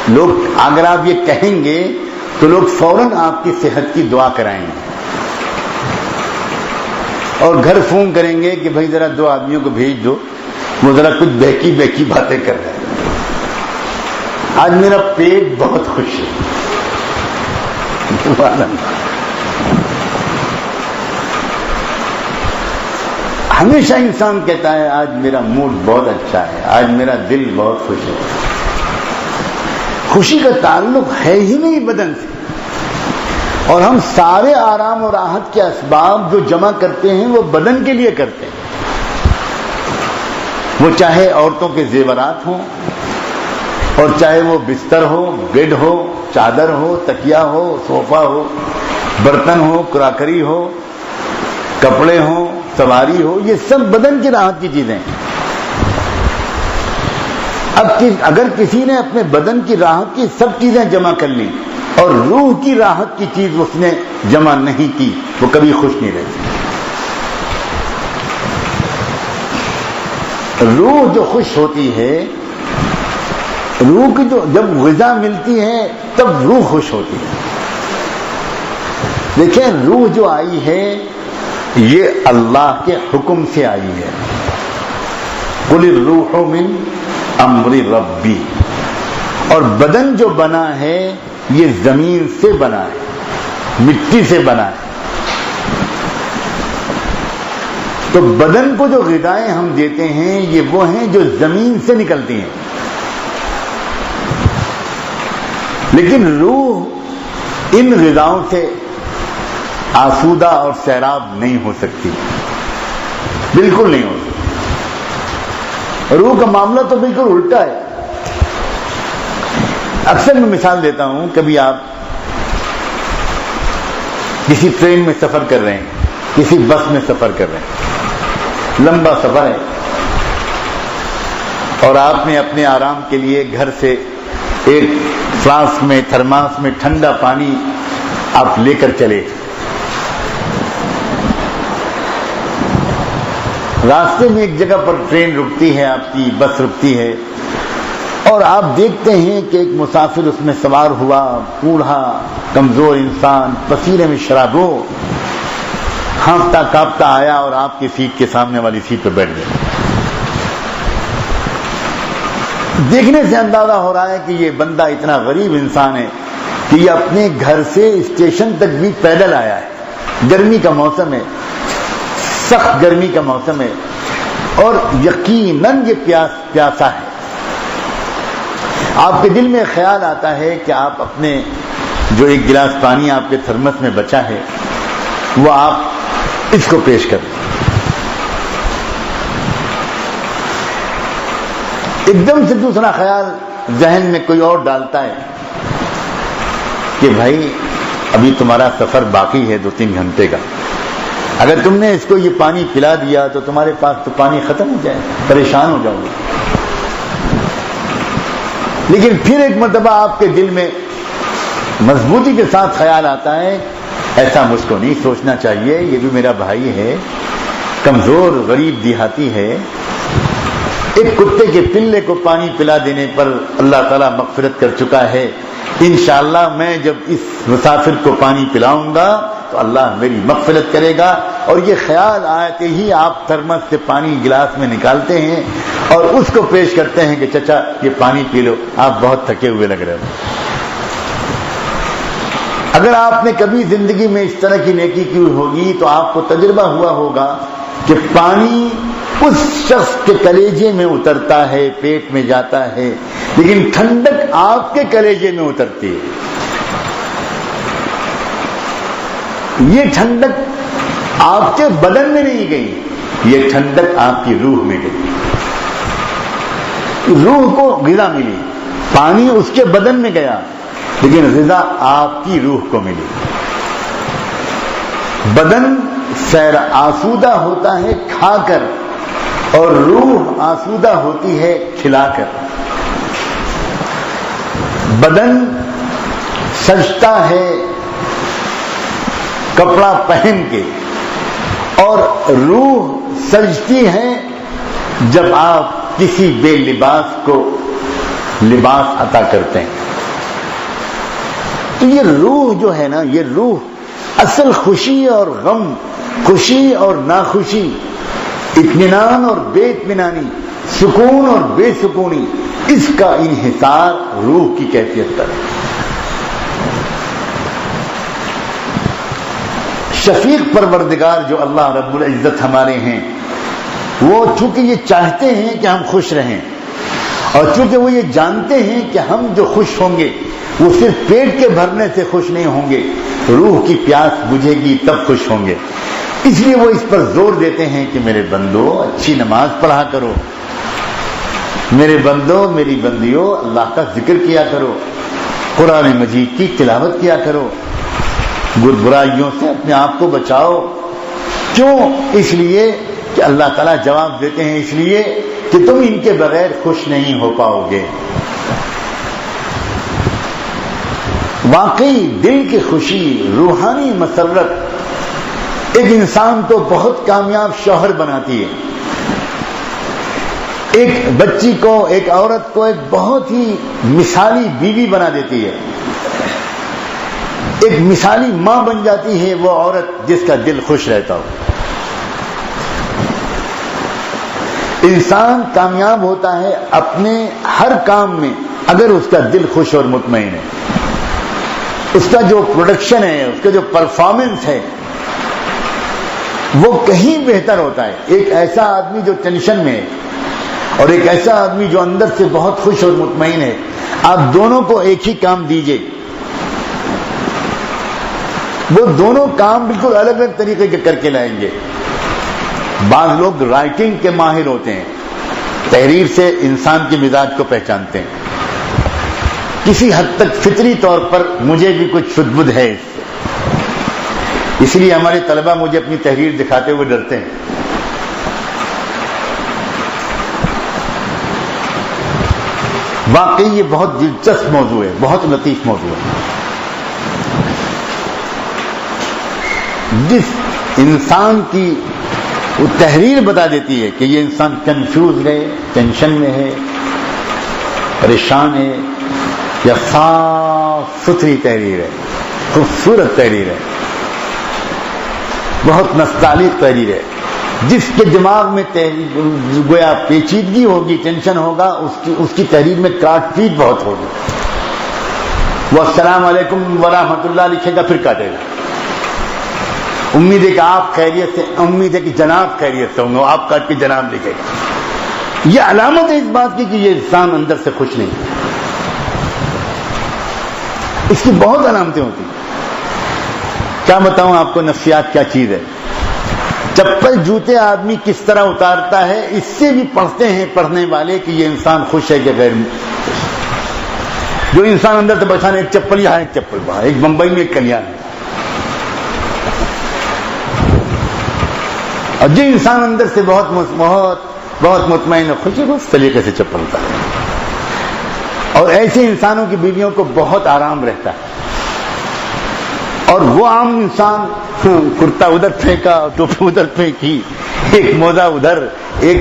لوگ اگر آپ یہ کہیں گے تو لوگ فوراً آپ کی صحت کی دعا کرائیں گے، اور گھر فون کریں گے کہ بھائی ذرا 2 آدمیوں کو بھیج دو، وہ ذرا کچھ بہکی باتیں کر رہے ہیں. آج میرا پیٹ بہت خوش ہے. ہمیشہ انسان کہتا ہے آج میرا موڈ بہت اچھا ہے، آج میرا دل بہت خوش ہے. خوشی کا تعلق ہے ہی نہیں بدن سے. اور ہم سارے آرام اور راحت کے اسباب جو جمع کرتے ہیں وہ بدن کے لیے کرتے ہیں. وہ چاہے عورتوں کے زیورات ہوں، اور چاہے وہ بستر ہو، بیڈ ہو، چادر ہو، تکیا ہو، صوفہ ہو، برتن ہو، کراکری ہو، کپڑے ہو، سواری ہو، یہ سب بدن کی راحت کی چیزیں ہیں۔ اب اگر کسی نے اپنے بدن کی راحت کی سب چیزیں جمع کر لی اور روح کی راحت کی چیز اس نے جمع نہیں کی، وہ کبھی خوش نہیں رہتی۔ روح جو خوش ہوتی ہے، روح کی جو جب غذا ملتی ہے تب روح خوش ہوتی ہے۔ دیکھیں، روح جو آئی ہے یہ اللہ کے حکم سے آئی ہے۔ قل الروح من امر ربی، اور بدن جو بنا ہے یہ زمین سے بنا ہے، مٹی سے بنا ہے۔ تو بدن کو جو غذائیں ہم دیتے ہیں یہ وہ ہیں جو زمین سے نکلتی ہیں، لیکن روح ان غذاؤں سے آسودہ اور سیراب نہیں ہو سکتی، بالکل نہیں ہو سکتی۔ روح کا معاملہ تو بالکل الٹا ہے۔ اکثر میں مثال دیتا ہوں، کبھی آپ کسی ٹرین میں سفر کر رہے ہیں، کسی بس میں سفر کر رہے ہیں، لمبا سفر ہے، اور آپ نے اپنے آرام کے لیے گھر سے ایک فلاسک میں، تھرماس میں ٹھنڈا پانی آپ لے کر چلے۔ راستے میں ایک جگہ پر ٹرین رکتی ہے، آپ کی بس رکتی ہے، اور آپ دیکھتے ہیں کہ ایک مسافر اس میں سوار ہوا، بوڑھا کمزور انسان، پسینے میں شرابو، ہانفتا کانپتا آیا اور آپ کی سیٹ کے سامنے والی سیٹ پہ بیٹھ گیا۔ دیکھنے سے اندازہ ہو رہا ہے کہ یہ بندہ اتنا غریب انسان ہے کہ یہ اپنے گھر سے اسٹیشن تک بھی پیدل آیا ہے۔ گرمی کا موسم ہے، سخت گرمی کا موسم ہے، اور یقیناً یہ پیاسا ہے۔ آپ کے دل میں خیال آتا ہے کہ آپ اپنے جو ایک گلاس پانی آپ کے تھرمس میں بچا ہے وہ آپ اس کو پیش کریں۔ ایک دم سے دوسرا خیال ذہن میں کوئی اور ڈالتا ہے کہ بھائی ابھی تمہارا سفر باقی ہے 2-3 گھنٹے کا، اگر تم نے اس کو یہ پانی پلا دیا تو تمہارے پاس تو پانی ختم ہو جائے، پریشان ہو جاؤ گے۔ لیکن پھر ایک مرتبہ آپ کے دل میں مضبوطی کے ساتھ خیال آتا ہے، ایسا مجھ کو نہیں سوچنا چاہیے، یہ بھی میرا بھائی ہے، کمزور غریب دیہاتی ہے، ایک کتے کے پلے کو پانی پلا دینے پر اللہ تعالیٰ مغفرت کر چکا ہے، انشاءاللہ میں جب اس مسافر کو پانی پلاؤں گا تو اللہ میری مغفرت کرے گا۔ اور یہ خیال آتے ہی آپ تھرمس سے پانی گلاس میں نکالتے ہیں اور اس کو پیش کرتے ہیں کہ چچا یہ پانی پی لو، آپ بہت تھکے ہوئے لگ رہے ہو۔ اگر آپ نے کبھی زندگی میں اس طرح کی نیکی کی ہوگی تو آپ کو تجربہ ہوا ہوگا کہ پانی اس شخص کے کلیجے میں اترتا ہے، پیٹ میں جاتا ہے، لیکن ٹھنڈک آپ کے کلیجے میں اترتی ہے۔ یہ ٹھنڈک آپ کے بدن میں نہیں گئی، یہ ٹھنڈک آپ کی روح میں گئی۔ روح کو غذا ملی، پانی اس کے بدن میں گیا، لیکن غذا آپ کی روح کو ملی۔ بدن سیر آسودہ ہوتا ہے کھا کر، اور روح آسودہ ہوتی ہے کھلا کر۔ بدن سجتا ہے کپڑا پہن کے، اور روح سجتی ہے جب آپ کسی بے لباس کو لباس عطا کرتے ہیں۔ تو یہ روح جو ہے نا، یہ روح اصل خوشی اور غم، خوشی اور ناخوشی، اطمینان اور بے اطمینانی، سکون اور بے سکونی، اس کا انحصار روح کی کیفیت پر ہے۔ شفیق پروردگار جو اللہ رب العزت ہمارے ہیں، وہ چونکہ یہ چاہتے ہیں کہ ہم خوش رہیں، اور چونکہ وہ یہ جانتے ہیں کہ ہم جو خوش ہوں گے وہ صرف پیٹ کے بھرنے سے خوش نہیں ہوں گے، روح کی پیاس بجھے گی تب خوش ہوں گے، اس لیے وہ اس پر زور دیتے ہیں کہ میرے بندو اچھی نماز پڑھا کرو، میرے بندوں میری بندیوں اللہ کا ذکر کیا کرو، قرآن مجید کی تلاوت کیا کرو، برائیوں سے اپنے آپ کو بچاؤ۔ کیوں؟ اس لیے کہ اللہ تعالیٰ جواب دیتے ہیں، اس لیے کہ تم ان کے بغیر خوش نہیں ہو پاؤ گے۔ واقعی دل کی خوشی، روحانی مسرت ایک انسان کو بہت کامیاب شوہر بناتی ہے، ایک بچی کو، ایک عورت کو ایک بہت ہی مثالی بیوی بنا دیتی ہے، ایک مثالی ماں بن جاتی ہے وہ عورت جس کا دل خوش رہتا ہو۔ انسان کامیاب ہوتا ہے اپنے ہر کام میں اگر اس کا دل خوش اور مطمئن ہے، اس کا جو پروڈکشن ہے، اس کا جو پرفارمنس ہے وہ کہیں بہتر ہوتا ہے۔ ایک ایسا آدمی جو ٹینشن میں ہے اور ایک ایسا آدمی جو اندر سے بہت خوش اور مطمئن ہے، آپ دونوں کو ایک ہی کام دیجئے، وہ دونوں کام بالکل الگ الگ طریقے کے کر کے لائیں گے۔ بعض لوگ رائٹنگ کے ماہر ہوتے ہیں، تحریر سے انسان کے مزاج کو پہچانتے ہیں، کسی حد تک فطری طور پر مجھے بھی کچھ شد بدھ ہے اس سے، اس لیے ہمارے طلبہ مجھے اپنی تحریر دکھاتے ہوئے ڈرتے ہیں۔ واقعی یہ بہت دلچسپ موضوع ہے، بہت لطیف موضوع ہے۔ جس انسان کی وہ تحریر بتا دیتی ہے کہ یہ انسان کنفیوز ہے، ٹینشن میں ہے، پریشان ہے، یا صاف ستھری تحریر ہے، خوبصورت تحریر ہے، بہت نستعلیق تحریر ہے، جس کے دماغ میں گویا پیچیدگی ہوگی، ٹینشن ہوگا، اس کی تحریر میں کاٹ پیٹ بہت ہوگی۔ وہ السلام علیکم ورحمۃ اللہ لکھے گا پھر کاٹے گا، امید ہے کہ آپ خیریت سے، امید ہے کہ جناب خیریت سے ہوں گے، آپ کاٹ کے جناب لکھے گا۔ یہ علامت ہے اس بات کی کہ یہ انسان اندر سے خوش نہیں ہے۔ اس کی بہت علامتیں ہوتی ہیں۔ کیا بتاؤں آپ کو نفسیات کیا چیز ہے؟ چپل جوتے آدمی کس طرح اتارتا ہے، اس سے بھی پڑھتے ہیں پڑھنے والے کہ یہ انسان خوش ہے کہ غیر خوش۔ جو انسان اندر سے پریشان ہے، ایک چپل یہاں ایک چپل وہاں، ایک بمبئی میں ایک کلیان ہے، اور جو انسان اندر سے بہت مطمئن اور خوشی اس طریقے سے چپل اتارتا ہے۔ اور ایسے انسانوں کی بیویوں کو بہت آرام رہتا ہے، اور وہ عام انسان کرتا ادھر پھینکا، ٹوپی ادھر پھینکی، ایک موزہ ادھر، ایک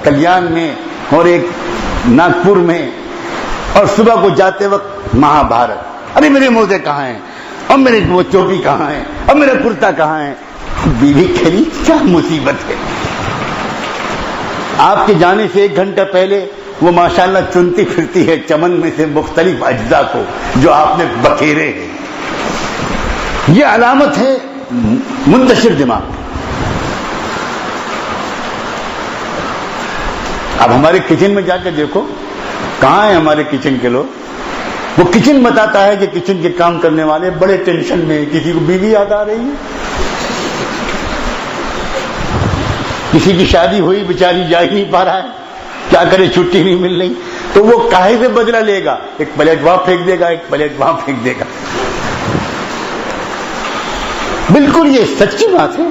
کلیان میں اور ایک ناگپور میں، اور صبح کو جاتے وقت مہا بھارت، ارے میرے موزے کہاں ہیں، اور میرے وہ ٹوپی کہاں ہے، اور میرا کرتا کہاں ہے۔ بیوی کہی کیا مصیبت ہے، آپ کے جانے سے 1 گھنٹہ پہلے وہ ماشاءاللہ چنتی پھرتی ہے چمن میں سے مختلف اجزاء کو جو آپ نے بکھیرے ہیں۔ یہ علامت ہے منتشر دماغ۔ اب ہمارے کچن میں جا کے دیکھو، کہاں ہیں ہمارے کچن کے لوگ؟ وہ کچن بتاتا ہے کہ کچن کے کام کرنے والے بڑے ٹینشن میں، کسی کو بیوی یاد آ رہی ہے، کسی کی شادی ہوئی بیچاری جا ہی نہیں پا رہا ہے، کیا کرے، چھٹی نہیں مل رہی، تو وہ کاہے سے بدلہ لے گا، ایک پلیٹ وہاں پھینک دے گا، ایک پلیٹ وہاں پھینک دے گا۔ بالکل یہ سچی بات ہے۔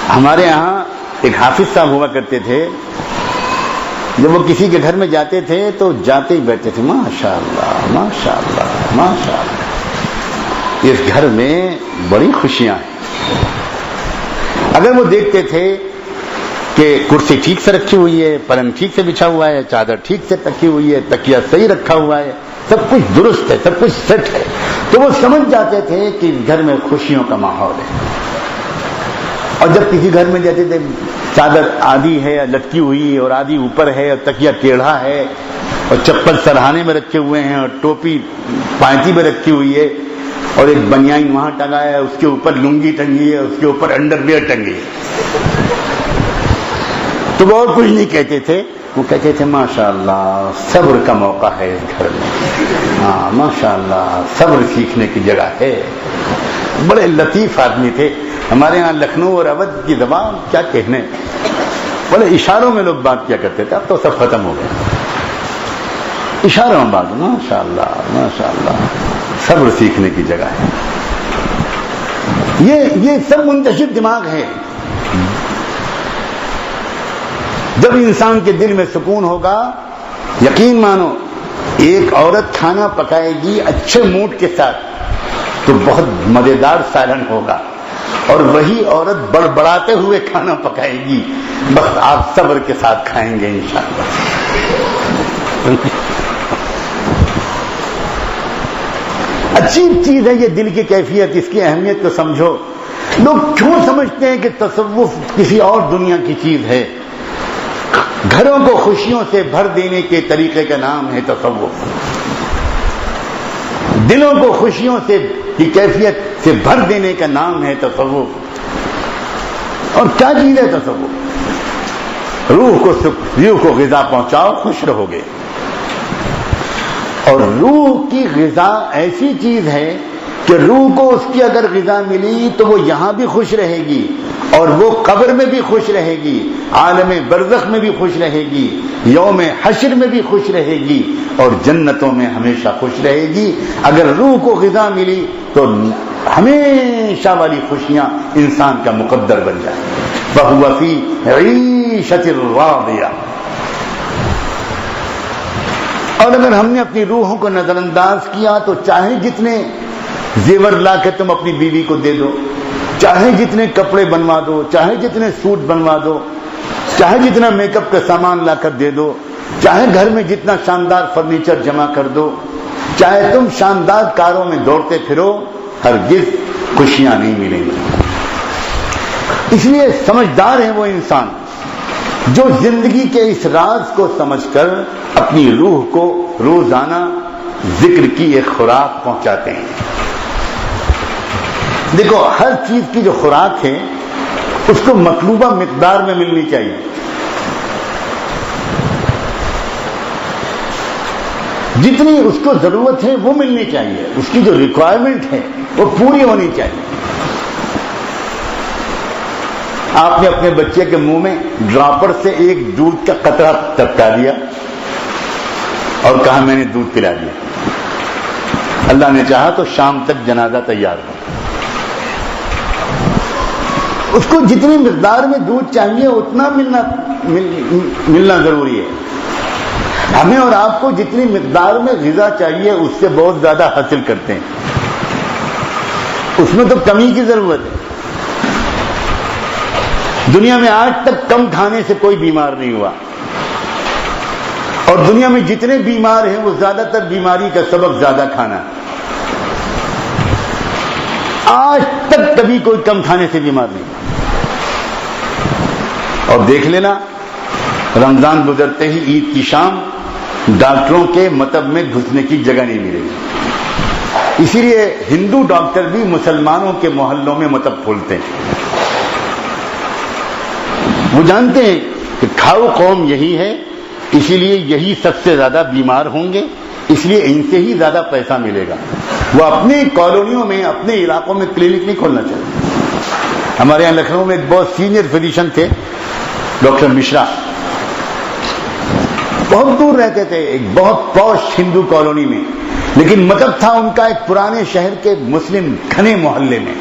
ہمارے یہاں ایک حافظ صاحب ہوا کرتے تھے، جب وہ کسی کے گھر میں جاتے تھے تو جاتے ہی بیٹھتے تھے، ماشاء اللہ ماشاء اللہ ماشاء اللہ، اس گھر میں بڑی خوشیاں ہیں۔ اگر وہ دیکھتے تھے کہ کرسی ٹھیک سے رکھی ہوئی ہے، پلنگ ٹھیک سے بچھا ہوا ہے، چادر ٹھیک سے رکھی ہوئی ہے، تکیہ صحیح رکھا ہوا ہے، سب کچھ درست ہے، سب کچھ سیٹ ہے، تو وہ سمجھ جاتے تھے کہ اس گھر میں خوشیوں کا ماحول ہے۔ اور جب کسی گھر میں جاتے تھے چادر آدھی ہے لٹکی ہوئی اور آدھی اوپر ہے، اور تکیہ ٹیڑھا ہے، اور چپل سرہانے میں رکھے ہوئے ہیں، اور ٹوپی پائنتی میں رکھی ہوئی ہے، اور ایک بنیان وہاں ٹنگا ہے، اس کے اوپر لنگی ٹنگی ہے، اس کے اوپر انڈر ویئر ٹنگی ہے، تو وہ اور کچھ نہیں کہتے تھے، وہ کہتے تھے ماشاء اللہ صبر کا موقع ہے اس گھر میں، ہاں ماشاء اللہ صبر سیکھنے کی جگہ ہے۔ بڑے لطیف آدمی تھے، ہمارے یہاں لکھنؤ اور اودھ کی زبان کیا کہنے، بولے اشاروں میں لوگ بات کیا کرتے تھے، اب تو سب ختم ہو گیا، اشاروں میں بات، ماشاء اللہ ماشاء اللہ، صبر سیکھنے کی جگہ ہے۔ یہ سب منتشر دماغ ہے۔ جب انسان کے دل میں سکون ہوگا، یقین مانو ایک عورت کھانا پکائے گی اچھے موڈ کے ساتھ تو بہت مزیدار سالن ہوگا، اور وہی عورت بڑبڑاتے ہوئے کھانا پکائے گی، بس آپ صبر کے ساتھ کھائیں گے انشاءاللہ۔ عجیب چیز ہے یہ دل کی کیفیت، اس کی اہمیت کو سمجھو۔ لوگ کیوں سمجھتے ہیں کہ تصوف کسی اور دنیا کی چیز ہے؟ گھروں کو خوشیوں سے بھر دینے کے طریقے کا نام ہے تصوف، دلوں کو خوشیوں سے کی کیفیت سے بھر دینے کا نام ہے تصوف۔ اور کیا چیز ہے تصوف؟ روح کو غذا پہنچاؤ، خوش رہو گے۔ اور روح کی غذا ایسی چیز ہے کہ روح کو اس کی اگر غذا ملی تو وہ یہاں بھی خوش رہے گی، اور وہ قبر میں بھی خوش رہے گی، عالم برزخ میں بھی خوش رہے گی، یوم حشر میں بھی خوش رہے گی، اور جنتوں میں ہمیشہ خوش رہے گی۔ اگر روح کو غذا ملی تو ہمیشہ والی خوشیاں انسان کا مقدر بن جائیں۔ فَهُوَ فِي عِيشَةٍ رَاضِيَةٍ۔ اور اگر ہم نے اپنی روحوں کو نظر انداز کیا تو چاہے جتنے زیور لا کے تم اپنی بیوی کو دے دو، چاہے جتنے کپڑے بنوا دو، چاہے جتنے سوٹ بنوا دو، چاہے جتنا میک اپ کا سامان لا کر دے دو، چاہے گھر میں جتنا شاندار فرنیچر جمع کر دو، چاہے تم شاندار کاروں میں دوڑتے پھرو، ہرگز خوشیاں نہیں ملیں گی۔ اس لیے سمجھدار ہے وہ انسان جو زندگی کے اس راز کو سمجھ کر اپنی روح کو روزانہ ذکر کی ایک خوراک پہنچاتے ہیں۔ دیکھو، ہر چیز کی جو خوراک ہے اس کو مطلوبہ مقدار میں ملنی چاہیے۔ جتنی اس کو ضرورت ہے وہ ملنی چاہیے، اس کی جو ریکوائرمنٹ ہے وہ پوری ہونی چاہیے۔ آپ نے اپنے بچے کے منہ میں ڈراپر سے ایک دودھ کا قطرہ ٹپکا دیا اور کہا میں نے دودھ پلا دیا، اللہ نے چاہا تو شام تک جنازہ تیار ہو۔ اس کو جتنی مقدار میں دودھ چاہیے اتنا ملنا ضروری ہے۔ ہمیں اور آپ کو جتنی مقدار میں غذا چاہیے اس سے بہت زیادہ حاصل کرتے ہیں، اس میں تو کمی کی ضرورت ہے۔ دنیا میں آج تک کم کھانے سے کوئی بیمار نہیں ہوا، اور دنیا میں جتنے بیمار ہیں وہ زیادہ تر بیماری کا سبب زیادہ کھانا۔ آج تک کبھی کوئی کم کھانے سے بیمار نہیں۔ اور دیکھ لینا، رمضان گزرتے ہی عید کی شام ڈاکٹروں کے مطب میں گھسنے کی جگہ نہیں ملے گی۔ اسی لیے ہندو ڈاکٹر بھی مسلمانوں کے محلوں میں مطب کھولتے ہیں۔ وہ جانتے ہیں کہ کھاؤ قوم یہی ہے، اسی لیے یہی سب سے زیادہ بیمار ہوں گے، اس لیے ان سے ہی زیادہ پیسہ ملے گا۔ وہ اپنی کالونیوں میں، اپنے علاقوں میں کلینک نہیں کھولنا چاہتے۔ ہمارے یہاں لکھنؤ میں ایک بہت سینئر فزیشین تھے، ڈاکٹر مشرا، بہت دور رہتے تھے ایک بہت پوش ہندو کالونی میں، لیکن مطلب تھا ان کا ایک پرانے شہر کے مسلم گھنے محلے میں۔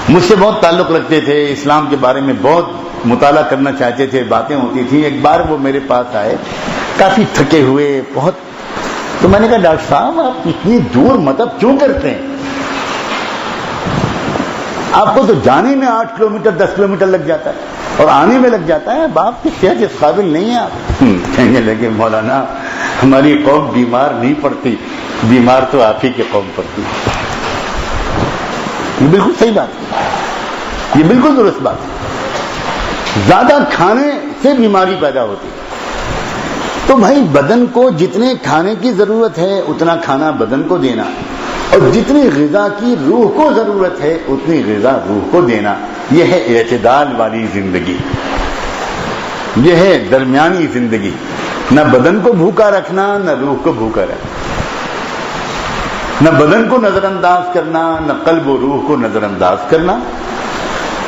مجھ سے بہت تعلق رکھتے تھے، اسلام کے بارے میں بہت مطالعہ کرنا چاہتے تھے، باتیں ہوتی تھیں۔ ایک بار وہ میرے پاس آئے کافی تھکے ہوئے بہت، تو میں نے کہا ڈاکٹر صاحب آپ اتنی دور مطلب کیوں کرتے ہیں؟ آپ کو تو جانے میں 8 کلومیٹر 10 کلومیٹر لگ جاتا ہے اور آنے میں لگ جاتا ہے، باپ کی صحت اس قابل نہیں ہے آپ۔ کہنے لگے مولانا ہماری قوم بیمار نہیں پڑتی، بیمار تو آپ ہی کی قوم پڑتی۔ یہ بالکل صحیح بات ہے، یہ بالکل درست بات ہے۔ زیادہ کھانے سے بیماری پیدا ہوتی ہے، تو بھائی بدن کو جتنے کھانے کی ضرورت ہے اتنا کھانا بدن کو دینا، اور جتنی غذا کی روح کو ضرورت ہے اتنی غذا روح کو دینا۔ یہ ہے اعتدال والی زندگی، یہ ہے درمیانی زندگی، نہ بدن کو بھوکا رکھنا نہ روح کو بھوکا رکھنا۔ نہ بدن کو نظر انداز کرنا، نہ قلب و روح کو نظر انداز کرنا.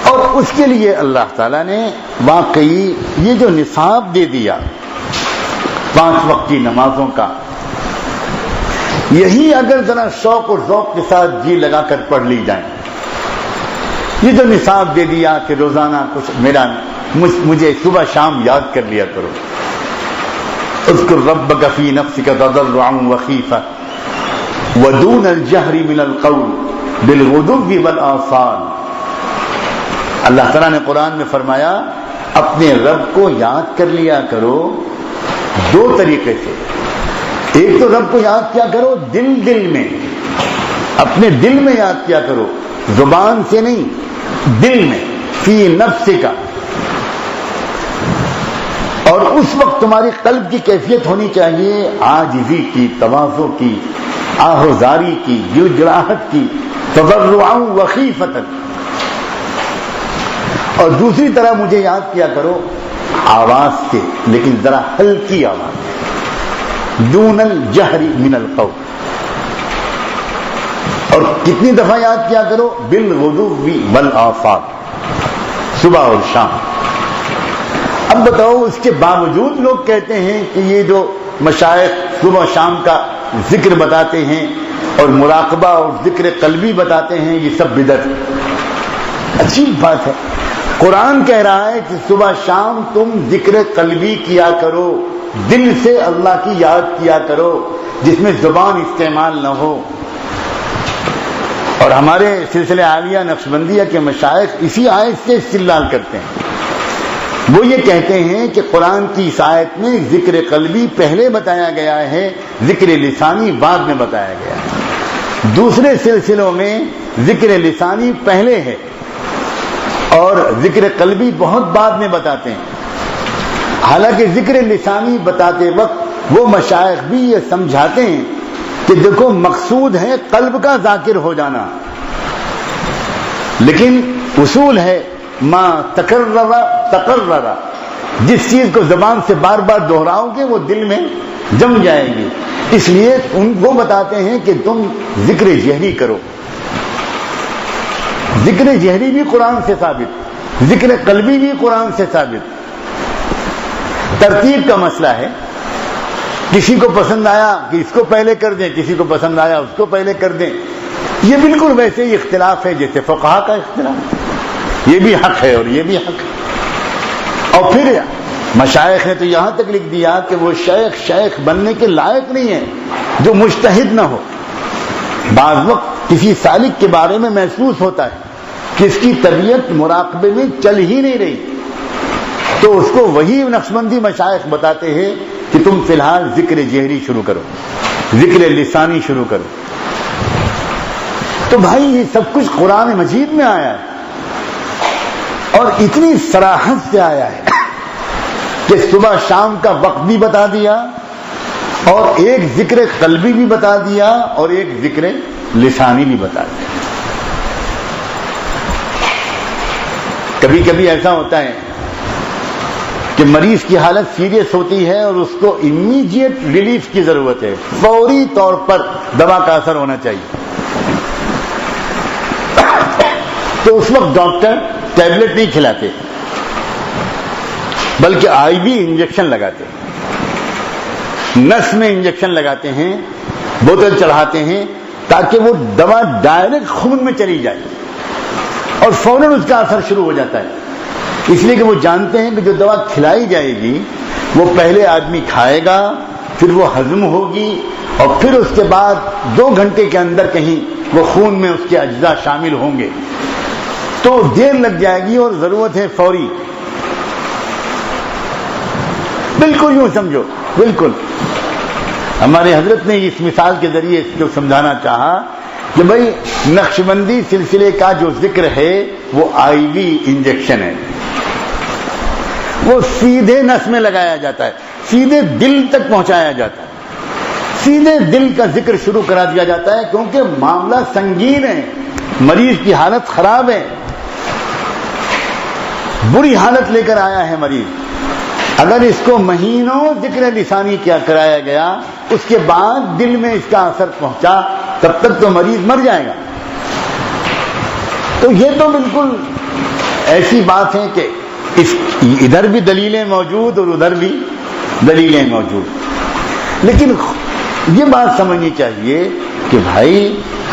اور اس کے لیے اللہ تعالیٰ نے واقعی یہ جو نصاب دے دیا 5 وقت کی نمازوں کا، یہی اگر ذرا شوق اور ذوق کے ساتھ جی لگا کر پڑھ لی جائیں، یہ جو نصاب دے دیا کہ روزانہ کچھ مجھے صبح شام یاد کر لیا کرو، اذکر ربک فی نفسک تضرعا وخیفہ ودون الجہر من القول بالغدو والآصال. اللہ تعالیٰ نے قرآن میں فرمایا اپنے رب کو یاد کر لیا کرو 2 طریقے سے. ایک تو رب کو یاد کیا کرو دل میں، اپنے دل میں یاد کیا کرو، زبان سے نہیں، دل میں، فی نفسک. اور اس وقت تمہاری قلب کی کیفیت ہونی چاہیے عاجزی کی، تواضع کی، آہوزاری کی، گڑگڑاہٹ کی، تضرعا وخیفۃ. اور دوسری طرح مجھے یاد کیا کرو آواز سے، لیکن ذرا ہلکی آواز، دون الجہر من القول. اور کتنی دفعہ یاد کیا کرو؟ بالغدو والآصال، صبح اور شام. اب بتاؤ اس کے باوجود لوگ کہتے ہیں کہ یہ جو مشائخ صبح و شام کا ذکر بتاتے ہیں اور مراقبہ اور ذکر قلبی بتاتے ہیں، یہ سب بدعت. عجیب بات ہے، قرآن کہہ رہا ہے کہ صبح شام تم ذکر قلبی کیا کرو، دل سے اللہ کی یاد کیا کرو جس میں زبان استعمال نہ ہو. اور ہمارے سلسلے عالیہ نقشبندیہ کے مشائخ اسی آیت سے استدلال کرتے ہیں. وہ یہ کہتے ہیں کہ قرآن کی اس آیت میں ذکر قلبی پہلے بتایا گیا ہے، ذکر لسانی بعد میں بتایا گیا ہے. دوسرے سلسلوں میں ذکر لسانی پہلے ہے اور ذکر قلبی بہت بعد میں بتاتے ہیں. حالانکہ ذکر لسانی بتاتے وقت وہ مشائخ بھی یہ سمجھاتے ہیں کہ دیکھو مقصود ہے قلب کا ذاکر ہو جانا، لیکن اصول ہے ما تقرر، جس چیز کو زبان سے بار بار دہراؤ گے وہ دل میں جم جائے گی. اس لیے وہ بتاتے ہیں کہ تم ذکر جہری کرو. ذکر جہری بھی قرآن سے ثابت، ذکر قلبی بھی قرآن سے ثابت. ترتیب کا مسئلہ ہے، کسی کو پسند آیا کہ اس کو پہلے کر دیں، کسی کو پسند آیا اس کو پہلے کر دیں. یہ بالکل ویسے ہی اختلاف ہے جیسے فقہا کا اختلاف، یہ بھی حق ہے اور یہ بھی حق ہے. اور پھر مشائخ نے تو یہاں تک لکھ دیا کہ وہ شیخ بننے کے لائق نہیں ہے جو مجتہد نہ ہو. بعض وقت کسی سالک کے بارے میں محسوس ہوتا ہے کہ اس کی طبیعت مراقبے میں چل ہی نہیں رہی، تو اس کو وہی نقشبندی مشائخ بتاتے ہیں کہ تم فی الحال ذکر جہری شروع کرو، ذکر لسانی شروع کرو. تو بھائی یہ سب کچھ قرآن مجید میں آیا ہے اور اتنی صراحت سے آیا ہے کہ صبح شام کا وقت بھی بتا دیا اور ایک ذکر قلبی بھی بتا دیا اور ایک ذکر لسانی بھی بتا دیا. کبھی کبھی ایسا ہوتا ہے کہ مریض کی حالت سیریس ہوتی ہے اور اس کو امیڈیٹ ریلیف کی ضرورت ہے، فوری طور پر دوا کا اثر ہونا چاہیے. تو اس وقت ڈاکٹر ٹیبلٹ نہیں کھلاتے بلکہ آئی وی انجیکشن لگاتے ہیں، نس میں انجیکشن لگاتے ہیں، بوتل چڑھاتے ہیں تاکہ وہ دوا ڈائریکٹ خون میں چلی جائے اور فوراً اس کا اثر شروع ہو جاتا ہے. اس لیے کہ وہ جانتے ہیں کہ جو دوا کھلائی جائے گی وہ پہلے آدمی کھائے گا، پھر وہ ہضم ہوگی اور پھر اس کے بعد 2 گھنٹے کے اندر کہیں وہ خون میں اس کے اجزاء شامل ہوں گے، تو دیر لگ جائے گی اور ضرورت ہے فوری. بالکل یوں سمجھو، بالکل ہمارے حضرت نے اس مثال کے ذریعے اس کو سمجھانا چاہا کہ بھائی نقشبندی سلسلے کا جو ذکر ہے وہ آئی وی انجیکشن ہے، وہ سیدھے نس میں لگایا جاتا ہے، سیدھے دل تک پہنچایا جاتا ہے، سیدھے دل کا ذکر شروع کرا دیا جاتا ہے، کیونکہ معاملہ سنگین ہے، مریض کی حالت خراب ہے، بری حالت لے کر آیا ہے مریض. اگر اس کو مہینوں ذکر لسانی کیا کرایا گیا، اس کے بعد دل میں اس کا اثر پہنچا تب تک تو مریض مر جائے گا. تو یہ تو بالکل ایسی بات ہے کہ ادھر بھی دلیلیں موجود اور ادھر بھی دلیلیں موجود. لیکن یہ بات سمجھنی چاہیے کہ بھائی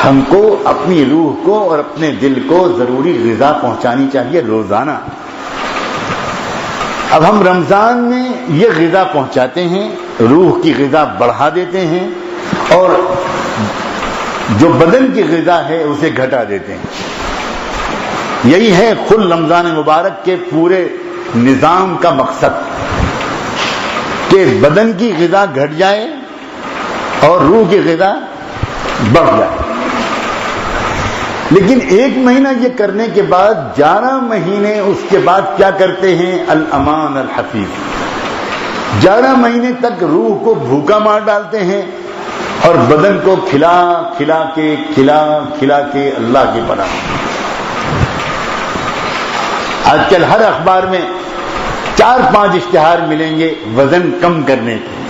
ہم کو اپنی روح کو اور اپنے دل کو ضروری غذا پہنچانی چاہیے روزانہ. اب ہم رمضان میں یہ غذا پہنچاتے ہیں, روح کی غذا بڑھا دیتے ہیں, اور جو بدن کی غذا ہے اسے گھٹا دیتے ہیں. یہی ہے خل رمضان مبارک کے پورے نظام کا مقصد, کہ بدن کی غذا گھٹ جائے اور روح کی غذا بڑھ جائے. لیکن 1 مہینہ یہ کرنے کے بعد 11 مہینے اس کے بعد کیا کرتے ہیں؟ الامان الحفیظ. 11 مہینے تک روح کو بھوکا مار ڈالتے ہیں اور بدن کو کھلا کھلا کے اللہ کی پناہ. آج کل ہر اخبار میں 4-5 اشتہار ملیں گے وزن کم کرنے کے,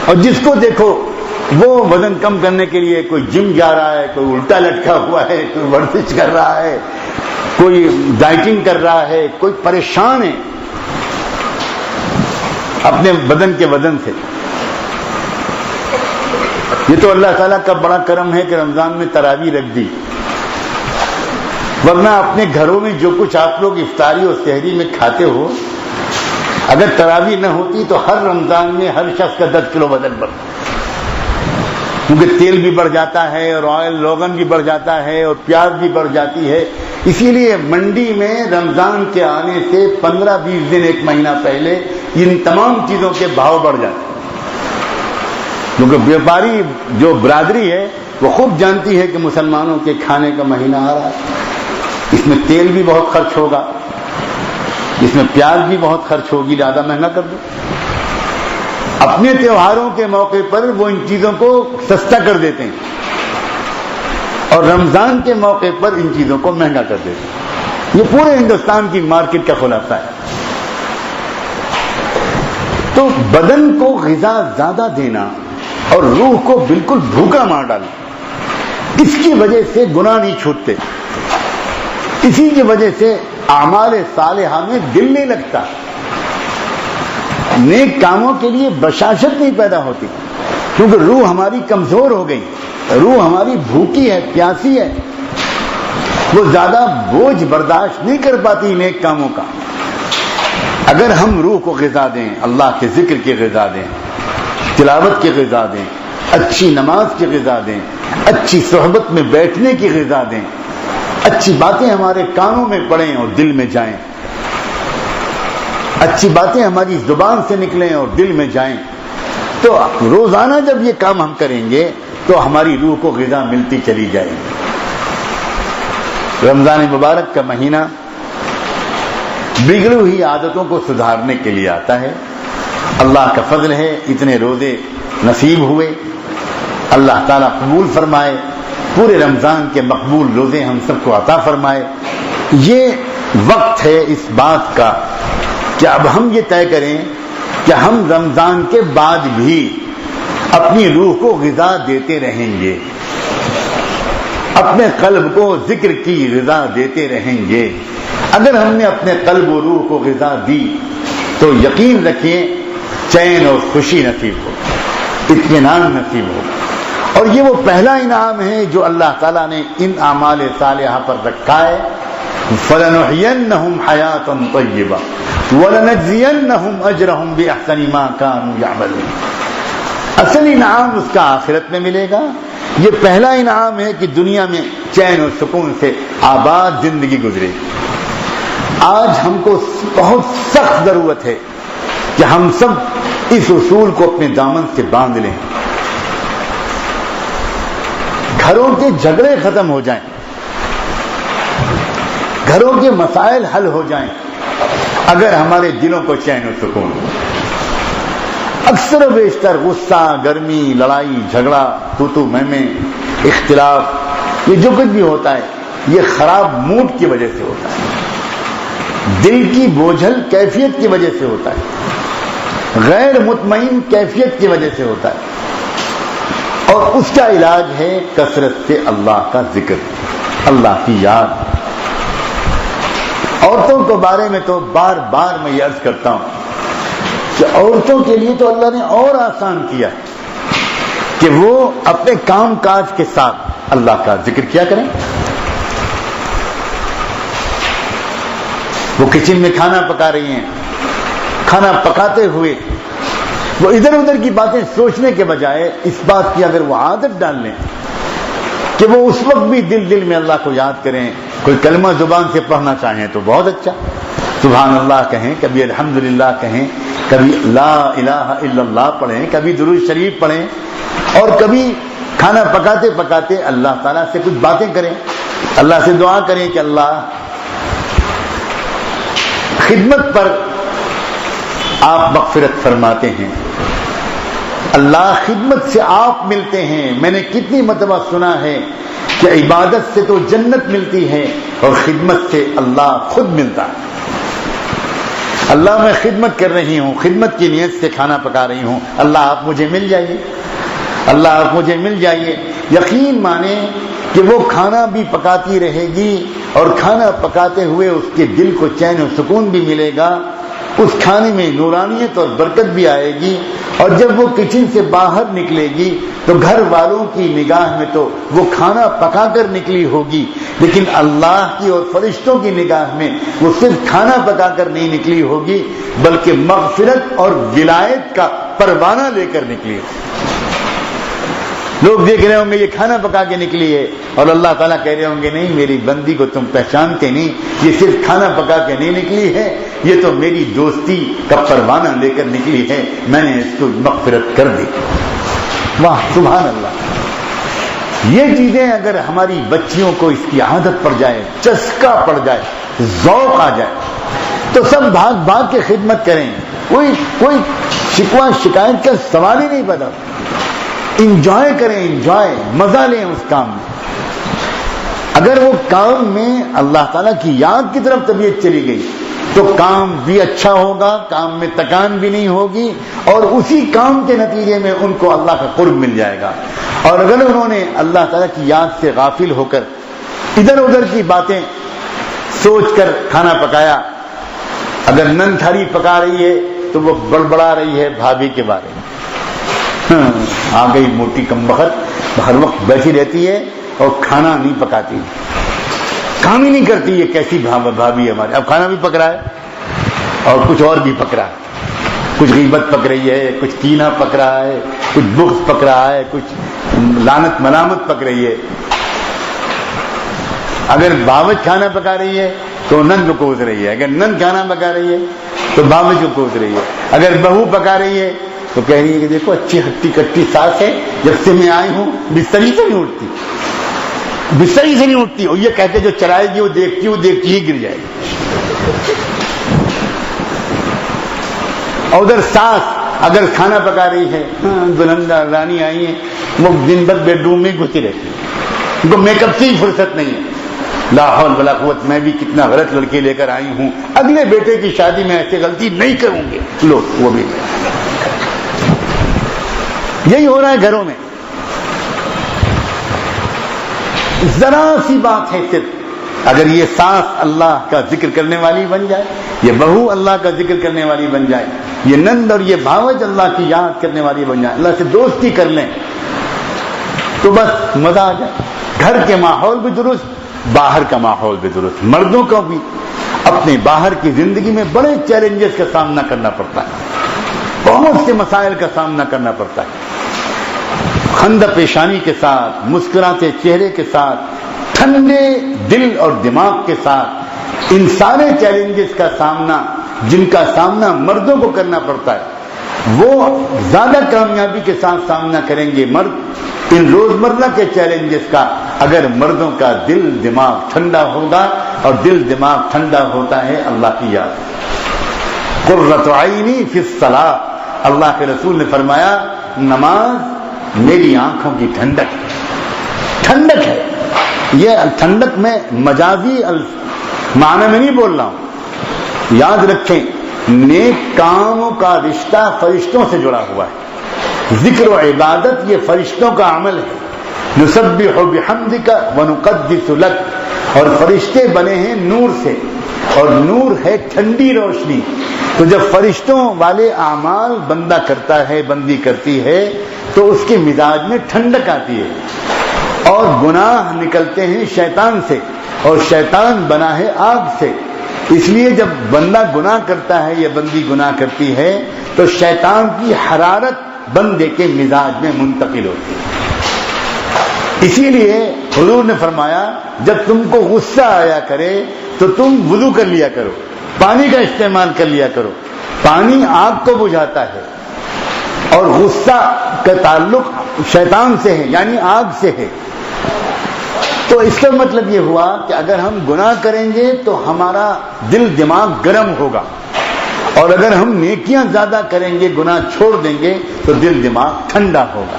اور جس کو دیکھو وہ وزن کم کرنے کے لیے کوئی جم جا رہا ہے, کوئی الٹا لٹکا ہوا ہے, کوئی ورزش کر رہا ہے, کوئی ڈائٹنگ کر رہا ہے, کوئی پریشان ہے اپنے بدن کے وزن سے. یہ تو اللہ تعالیٰ کا بڑا کرم ہے کہ رمضان میں تراویح رکھ دی, ورنہ اپنے گھروں میں جو کچھ آپ لوگ افطاری اور سحری میں کھاتے ہو, اگر تراویح نہ ہوتی تو ہر رمضان میں ہر شخص کا 10 کلو وزن بڑھتا, کیونکہ تیل بھی بڑھ جاتا ہے اور آئل روغن بھی بڑھ جاتا ہے اور پیاز بھی بڑھ جاتی ہے. اسی لیے منڈی میں رمضان کے آنے سے 15-20 دن 1 مہینہ پہلے ان تمام چیزوں کے بھاؤ بڑھ جاتے ہیں, کیونکہ بیوپاری جو برادری ہے وہ خوب جانتی ہے کہ مسلمانوں کے کھانے کا مہینہ آ رہا ہے, اس میں تیل بھی بہت خرچ ہوگا, اس میں پیاز بھی بہت خرچ ہوگی, زیادہ مہنگا کر دو. اپنے تہواروں کے موقع پر وہ ان چیزوں کو سستا کر دیتے ہیں اور رمضان کے موقع پر ان چیزوں کو مہنگا کر دیتے ہیں. یہ پورے ہندوستان کی مارکیٹ کا خلاصہ ہے. تو بدن کو غذا زیادہ دینا اور روح کو بالکل بھوکا مار ڈالنا, اس کی وجہ سے گناہ نہیں چھوٹتے, اسی کی وجہ سے اعمال صالحہ میں دل نہیں لگتا, نیک کاموں کے لیے بشاشت نہیں پیدا ہوتی, کیونکہ روح ہماری کمزور ہو گئی, روح ہماری بھوکی ہے, پیاسی ہے, وہ زیادہ بوجھ برداشت نہیں کر پاتی نیک کاموں کا. اگر ہم روح کو غذا دیں, اللہ کے ذکر کی غذا دیں, تلاوت کی غذا دیں, اچھی نماز کی غذا دیں, اچھی صحبت میں بیٹھنے کی غذا دیں, اچھی باتیں ہمارے کانوں میں پڑیں اور دل میں جائیں, اچھی باتیں ہماری زبان سے نکلیں اور دل میں جائیں, تو روزانہ جب یہ کام ہم کریں گے تو ہماری روح کو غذا ملتی چلی جائے گی. رمضان مبارک کا مہینہ بگڑی ہوئی عادتوں کو سدھارنے کے لیے آتا ہے. اللہ کا فضل ہے اتنے روزے نصیب ہوئے, اللہ تعالیٰ قبول فرمائے, پورے رمضان کے مقبول روزے ہم سب کو عطا فرمائے. یہ وقت ہے اس بات کا کہ اب ہم یہ طے کریں کہ ہم رمضان کے بعد بھی اپنی روح کو غذا دیتے رہیں گے, اپنے قلب کو ذکر کی غذا دیتے رہیں گے. اگر ہم نے اپنے قلب و روح کو غذا دی تو یقین رکھیں چین اور خوشی نصیب ہو, اطمینان نصیب ہو. اور یہ وہ پہلا انعام ہے جو اللہ تعالیٰ نے ان اعمال صالحہ پر رکھا ہے. فَلَنُحْيَنَّهُمْ حَيَاةً طَيِّبَةً وَلَنَجْزِيَنَّهُمْ أَجْرَهُمْ بِأَحْسَنِ مَا كَانُوا يَعْمَلُونَ. اصل انعام اس کا آخرت میں ملے گا. یہ پہلا انعام ہے کہ دنیا میں چین اور سکون سے آباد زندگی گزرے. آج ہم کو بہت سخت ضرورت ہے کہ ہم سب اس اصول کو اپنے دامن سے باندھ لیں. گھروں کے جھگڑے ختم ہو جائیں, گھروں کے مسائل حل ہو جائیں اگر ہمارے دلوں کو چین و سکون ہو. اکثر و بیشتر غصہ, گرمی, لڑائی جھگڑا, تو میں اختلاف, یہ جو کچھ بھی ہوتا ہے یہ خراب موڈ کی وجہ سے ہوتا ہے, دل کی بوجھل کیفیت کی وجہ سے ہوتا ہے, غیر مطمئن کیفیت کی وجہ سے ہوتا ہے. اور اس کا علاج ہے کثرت سے اللہ کا ذکر، اللہ کی یاد۔ عورتوں کے بارے میں تو بار بار میں یہ عرض کرتا ہوں کہ عورتوں کے لیے تو اللہ نے اور آسان کیا کہ وہ اپنے کام کاج کے ساتھ اللہ کا ذکر کیا کریں۔ وہ کچن میں کھانا پکا رہی ہیں، کھانا پکاتے ہوئے وہ ادھر ادھر کی باتیں سوچنے کے بجائے اس بات کی اگر وہ عادت ڈال لیں کہ وہ اس وقت بھی دل دل میں اللہ کو یاد کریں، کوئی کلمہ زبان سے پڑھنا چاہیں تو بہت اچھا، سبحان اللہ کہیں، کبھی الحمدللہ کہیں، کبھی لا الہ الا اللہ پڑھیں، کبھی درود شریف پڑھیں، اور کبھی کھانا پکاتے پکاتے اللہ تعالیٰ سے کچھ باتیں کریں، اللہ سے دعا کریں کہ اللہ خدمت پر آپ مغفرت فرماتے ہیں، اللہ خدمت سے آپ ملتے ہیں۔ میں نے کتنی مرتبہ سنا ہے کہ عبادت سے تو جنت ملتی ہے اور خدمت سے اللہ خود ملتا ہے۔ اللہ میں خدمت کر رہی ہوں، خدمت کی نیت سے کھانا پکا رہی ہوں، اللہ آپ مجھے مل جائیے، اللہ آپ مجھے مل جائیے۔ یقین مانیں کہ وہ کھانا بھی پکاتی رہے گی اور کھانا پکاتے ہوئے اس کے دل کو چین و سکون بھی ملے گا، اس کھانے میں نورانیت اور برکت بھی آئے گی، اور جب وہ کچن سے باہر نکلے گی تو گھر والوں کی نگاہ میں تو وہ کھانا پکا کر نکلی ہوگی، لیکن اللہ کی اور فرشتوں کی نگاہ میں وہ صرف کھانا پکا کر نہیں نکلی ہوگی بلکہ مغفرت اور ولایت کا پروانہ لے کر نکلی ہوگی۔ لوگ دیکھ رہے ہوں گے یہ کھانا پکا کے نکلی ہے، اور اللہ تعالیٰ کہہ رہے ہوں گے نہیں میری بندی کو تم پہچانتے نہیں، یہ صرف کھانا پکا کے نہیں نکلی ہے، یہ تو میری دوستی کا پروانہ لے کر نکلی ہے، میں نے اس کو مغفرت کر دی۔ واہ سبحان اللہ۔ یہ چیزیں اگر ہماری بچیوں کو اس کی عادت پڑ جائے، چسکا پڑ جائے، ذوق آ جائے، تو سب بھاگ بھاگ کے خدمت کریں، کوئی شکوہ شکایت کا سوال ہی نہیں پیدا۔ انجوائے کریں، انجوائے، مزہ لیں اس کام میں۔ اگر وہ کام میں اللہ تعالیٰ کی یاد کی طرف طبیعت چلی گئی تو کام بھی اچھا ہوگا، کام میں تکان بھی نہیں ہوگی، اور اسی کام کے نتیجے میں ان کو اللہ کا قرب مل جائے گا۔ اور اگر انہوں نے اللہ تعالیٰ کی یاد سے غافل ہو کر ادھر ادھر کی باتیں سوچ کر کھانا پکایا، اگر نن تھاری پکا رہی ہے تو وہ بڑبڑا رہی ہے بھابھی کے بارے میں، آ گئی موٹی کمبخت، ہر وقت بیٹھی رہتی ہے اور کھانا نہیں پکاتی، کام ہی نہیں کرتی، یہ کیسی بھابھی ہماری۔ اب کھانا بھی پک رہا ہے اور کچھ اور بھی پک رہا ہے، کچھ غیبت پک رہی ہے، کچھ کینہ پک رہا ہے، کچھ بغض پک رہا ہے، کچھ لعنت ملامت پک رہی ہے۔ اگر باوج کھانا پکا رہی ہے تو نند کو کوس رہی ہے، اگر نند کھانا پکا رہی ہے تو باوج کو کوس رہی ہے، اگر بہو پکا رہی ہے تو کہہ رہی ہے کہ دیکھو اچھی ہٹی کٹی ساس ہے، جب سے میں آئی ہوں بستری سے نہیں اٹھتی، بستری سے نہیں اٹھتی، اور یہ کہتے جو چلائے گی وہ دیکھتی ہی گر جائے گی۔ اور ادھر ساس اگر کھانا پکا رہی ہے، دلہنگا رانی آئی ہے، وہ دن بھر بیڈ روم میں گھسی رہتی ہے، ان کو میک اپ سے ہی فرصت نہیں ہے۔ لا حول ولا قوت، میں بھی کتنا غلط لڑکی لے کر آئی ہوں، اگلے بیٹے کی شادی میں ایسے غلطی نہیں کروں گے، لو وہ بھی یہی ہو رہا ہے گھروں میں۔ ذرا سی بات ہے صرف، اگر یہ ساس اللہ کا ذکر کرنے والی بن جائے، یہ بہو اللہ کا ذکر کرنے والی بن جائے، یہ نند اور یہ بھاوج اللہ کی یاد کرنے والی بن جائے، اللہ سے دوستی کر لیں تو بس مزہ آ جائے۔ گھر کے ماحول بھی درست، باہر کا ماحول بھی درست۔ مردوں کو بھی اپنے باہر کی زندگی میں بڑے چیلنجز کا سامنا کرنا پڑتا ہے، بہت سے مسائل کا سامنا کرنا پڑتا ہے۔ خندہ پیشانی کے ساتھ، مسکراتے چہرے کے ساتھ، ٹھنڈے دل اور دماغ کے ساتھ ان سارے چیلنجز کا سامنا، جن کا سامنا مردوں کو کرنا پڑتا ہے، وہ زیادہ کامیابی کے ساتھ سامنا کریں گے مرد ان روزمرہ کے چیلنجز کا، اگر مردوں کا دل دماغ ٹھنڈا ہوگا، اور دل دماغ ٹھنڈا ہوتا ہے اللہ کی یاد۔ قرۃ عینی فی الصلاۃ، اللہ کے رسول نے فرمایا نماز میری آنکھوں کی ٹھنڈک ہے۔ یہ ٹھنڈک میں مجازی معنی میں نہیں بول رہا ہوں، یاد رکھیں نیک کاموں کا رشتہ فرشتوں سے جڑا ہوا ہے، ذکر و عبادت یہ فرشتوں کا عمل ہے. نسبح بحمدک ونقدس لک، اور فرشتے بنے ہیں نور سے، اور نور ہے ٹھنڈی روشنی. تو جب فرشتوں والے اعمال بندہ کرتا ہے، بندی کرتی ہے، تو اس کے مزاج میں ٹھنڈک آتی ہے، اور گناہ نکلتے ہیں شیطان سے، اور شیطان بنا ہے آگ سے. اس لیے جب بندہ گناہ کرتا ہے یا بندی گناہ کرتی ہے تو شیطان کی حرارت بندے کے مزاج میں منتقل ہوتی ہے. اسی لیے حضور نے فرمایا جب تم کو غصہ آیا کرے تو تم وضو کر لیا کرو، پانی کا استعمال کر لیا کرو. پانی آگ کو بجھاتا ہے، اور غصہ کا تعلق شیطان سے ہے، یعنی آگ سے ہے. تو اس کا مطلب یہ ہوا کہ اگر ہم گناہ کریں گے تو ہمارا دل دماغ گرم ہوگا، اور اگر ہم نیکیاں زیادہ کریں گے، گناہ چھوڑ دیں گے، تو دل دماغ ٹھنڈا ہوگا.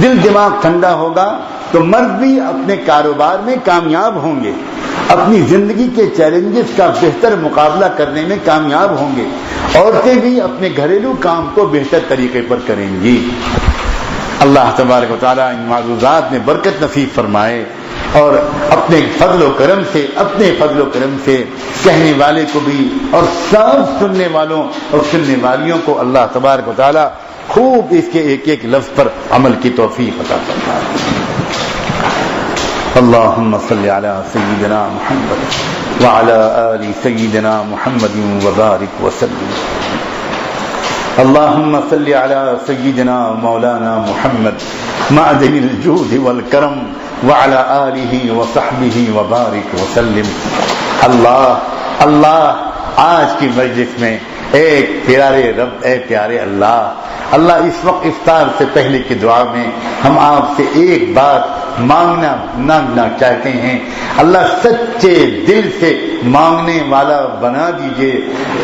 دل دماغ ٹھنڈا ہوگا تو مرد بھی اپنے کاروبار میں کامیاب ہوں گے، اپنی زندگی کے چیلنجز کا بہتر مقابلہ کرنے میں کامیاب ہوں گے. عورتیں بھی اپنے گھریلو کام کو بہتر طریقے پر کریں گی. اللہ تبارک و تعالیٰ ان معروضات میں برکت نصیب فرمائے، اور اپنے فضل و کرم سے کہنے والے کو بھی اور سب سننے والوں اور سننے والیوں کو اللہ تبارک و تعالیٰ خوب اس کے ایک ایک لفظ پر عمل کی توفیق عطا فرمائے. اللهم صل على سيدنا محمد وعلى آل سيدنا محمد وبارك وسلم. اللهم صل على سيدنا مولانا محمد معدن الجود والكرم وعلى آله وصحبه وبارك وسلم. اللہ آج کی مجلس میں ایک پیارے رب، اے پیارے اللہ اس وقت افطار سے پہلے کی دعا میں ہم آپ سے ایک بات مانگنا چاہتے ہیں. اللہ سچے دل سے مانگنے والا بنا دیجئے.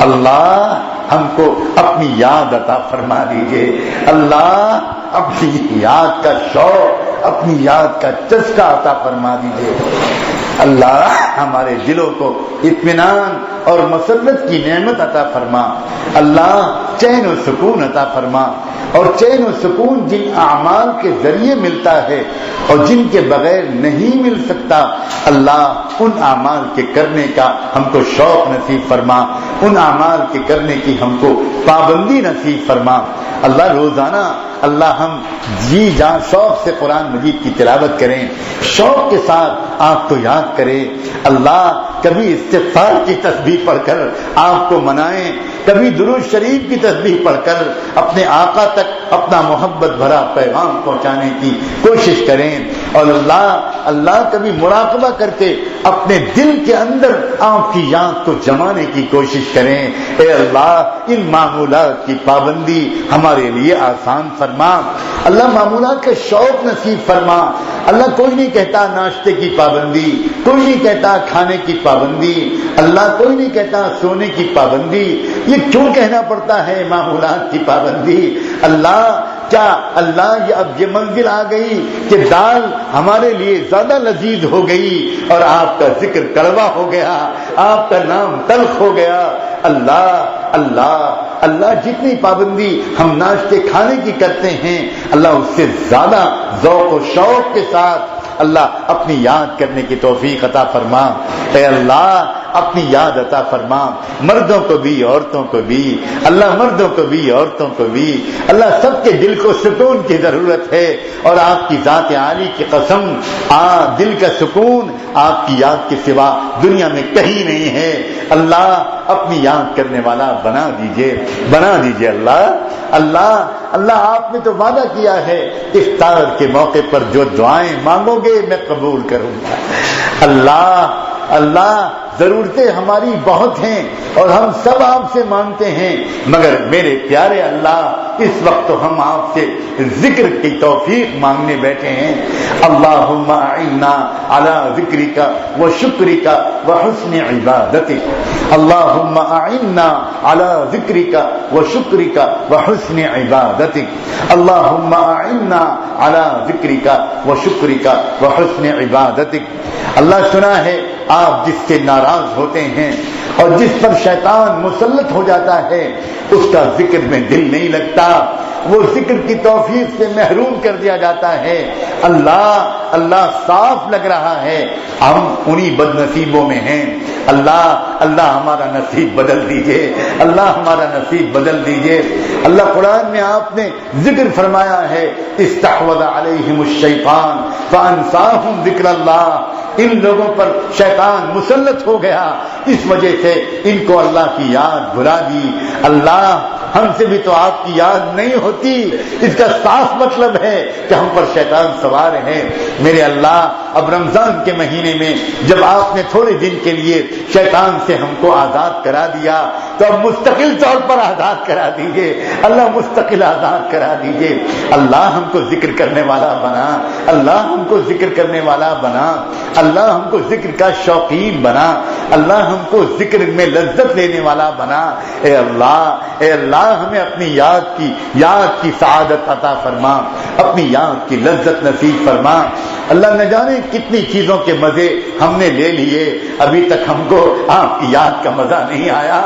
اللہ ہم کو اپنی یاد عطا فرما دیجئے. اللہ اپنی یاد کا شوق، اپنی یاد کا چسکا عطا فرما دیجئے. اللہ ہمارے دلوں کو اطمینان اور مسرت کی نعمت عطا فرما. اللہ چین و سکون عطا فرما، اور چین و سکون جن اعمال کے ذریعے ملتا ہے اور جن کے بغیر نہیں مل سکتا، اللہ ان اعمال کے کرنے کا ہم کو شوق نصیب فرما، ان اعمال کے کرنے کی ہم کو پابندی نصیب فرما. اللہ روزانہ ہم جی جان شوق سے قرآن مجید کی تلاوت کریں، شوق کے ساتھ آپ کو یاد کریں. اللہ کبھی استغفار کی تسبیح پڑھ کر آپ کو منائیں، کبھی درود شریف کی تسبیح پڑھ کر اپنے آقا تک اپنا محبت بھرا پیغام پہنچانے کی کوشش کریں. اور اللہ کبھی مراقبہ کر کے اپنے دل کے اندر آپ کی یاد کو جمانے کی کوشش کریں. اے اللہ ان معمولات کی پابندی ہمارے لیے آسان فرما. اللہ معمولات کا شوق نصیب فرما. اللہ کوئی نہیں کہتا ناشتے کی پابندی، کوئی نہیں کہتا کھانے کی پابندی، اللہ کوئی نہیں کہتا سونے کی پابندی. یہ کیوں کہنا پڑتا ہے معمولات کی پابندی؟ اللہ اب یہ منزل آ گئی کہ دال ہمارے لیے زیادہ لذیذ ہو گئی اور آپ کا ذکر کڑوا ہو گیا، آپ کا نام تلخ ہو گیا. اللہ جتنی پابندی ہم ناشتے کھانے کی کرتے ہیں، اللہ اس سے زیادہ ذوق و شوق کے ساتھ اللہ اپنی یاد کرنے کی توفیق عطا فرما. اے اللہ اپنی یاد عطا فرما، مردوں کو بھی عورتوں کو بھی، اللہ مردوں کو بھی عورتوں کو بھی. اللہ سب کے دل کو سکون کی ضرورت ہے، اور آپ کی ذات عالی کی قسم دل کا سکون آپ کی یاد کے سوا دنیا میں کہیں نہیں ہے. اللہ اپنی یاد کرنے والا بنا دیجئے. اللہ آپ نے تو وعدہ کیا ہے افطار کے موقع پر جو دعائیں مانگو گے میں قبول کروں گا. اللہ ضرورتیں ہماری بہت ہیں اور ہم سب آپ سے مانگتے ہیں، مگر میرے پیارے اللہ اس وقت تو ہم آپ سے ذکر کی توفیق مانگنے بیٹھے ہیں. اللہم اعنا علی ذکرک و شکرک و حسن عبادتک. اللہم اعنا علی ذکرک و شکرک و حسن عبادتک. اللہم اعنا علی ذکرک و شکرک و حسن عبادتک. اللہ سنا ہے آپ جس سے ناراض ہوتے ہیں اور جس پر شیطان مسلط ہو جاتا ہے اس کا ذکر میں دل نہیں لگتا. وہ ذکر کی توفیق سے محروم کر دیا جاتا ہے۔ اللہ اللہ صاف لگ رہا ہے ہم انہی بد نصیبوں میں ہیں۔ اللہ اللہ ہمارا نصیب بدل دیجئے، اللہ ہمارا نصیب بدل دیجئے۔ اللہ قرآن میں آپ نے ذکر فرمایا ہے استحوذ علیہم الشیطان فانساہم ذکر اللہ، ان لوگوں پر شیطان مسلط ہو گیا، اس وجہ سے ان کو اللہ کی یاد بھلا دی۔ اللہ ہم سے بھی تو آپ کی یاد نہیں ہوتی، اس کا صاف مطلب ہے کہ ہم پر شیطان سوار ہے۔ میرے اللہ اب رمضان کے مہینے میں جب آپ نے تھوڑے دن کے لیے شیطان سے ہم کو آزاد کرا دیا تو اب مستقل طور پر آزاد کرا دیجئے، اللہ مستقل آزاد کرا دیجئے۔ اللہ ہم کو ذکر کرنے والا بنا، اللہ ہم کو ذکر کرنے والا بنا، اللہ ہم کو ذکر کا شوقین بنا، اللہ ہم کو ذکر میں لذت لینے والا بنا۔ اے اللہ ہمیں اپنی یاد کی سعادت عطا فرما، اپنی یاد کی لذت نصیب فرما۔ اللہ نہ جانے کتنی چیزوں کے مزے ہم نے لے لیے، ابھی تک ہم کو آپ کی یاد کا مزہ نہیں آیا،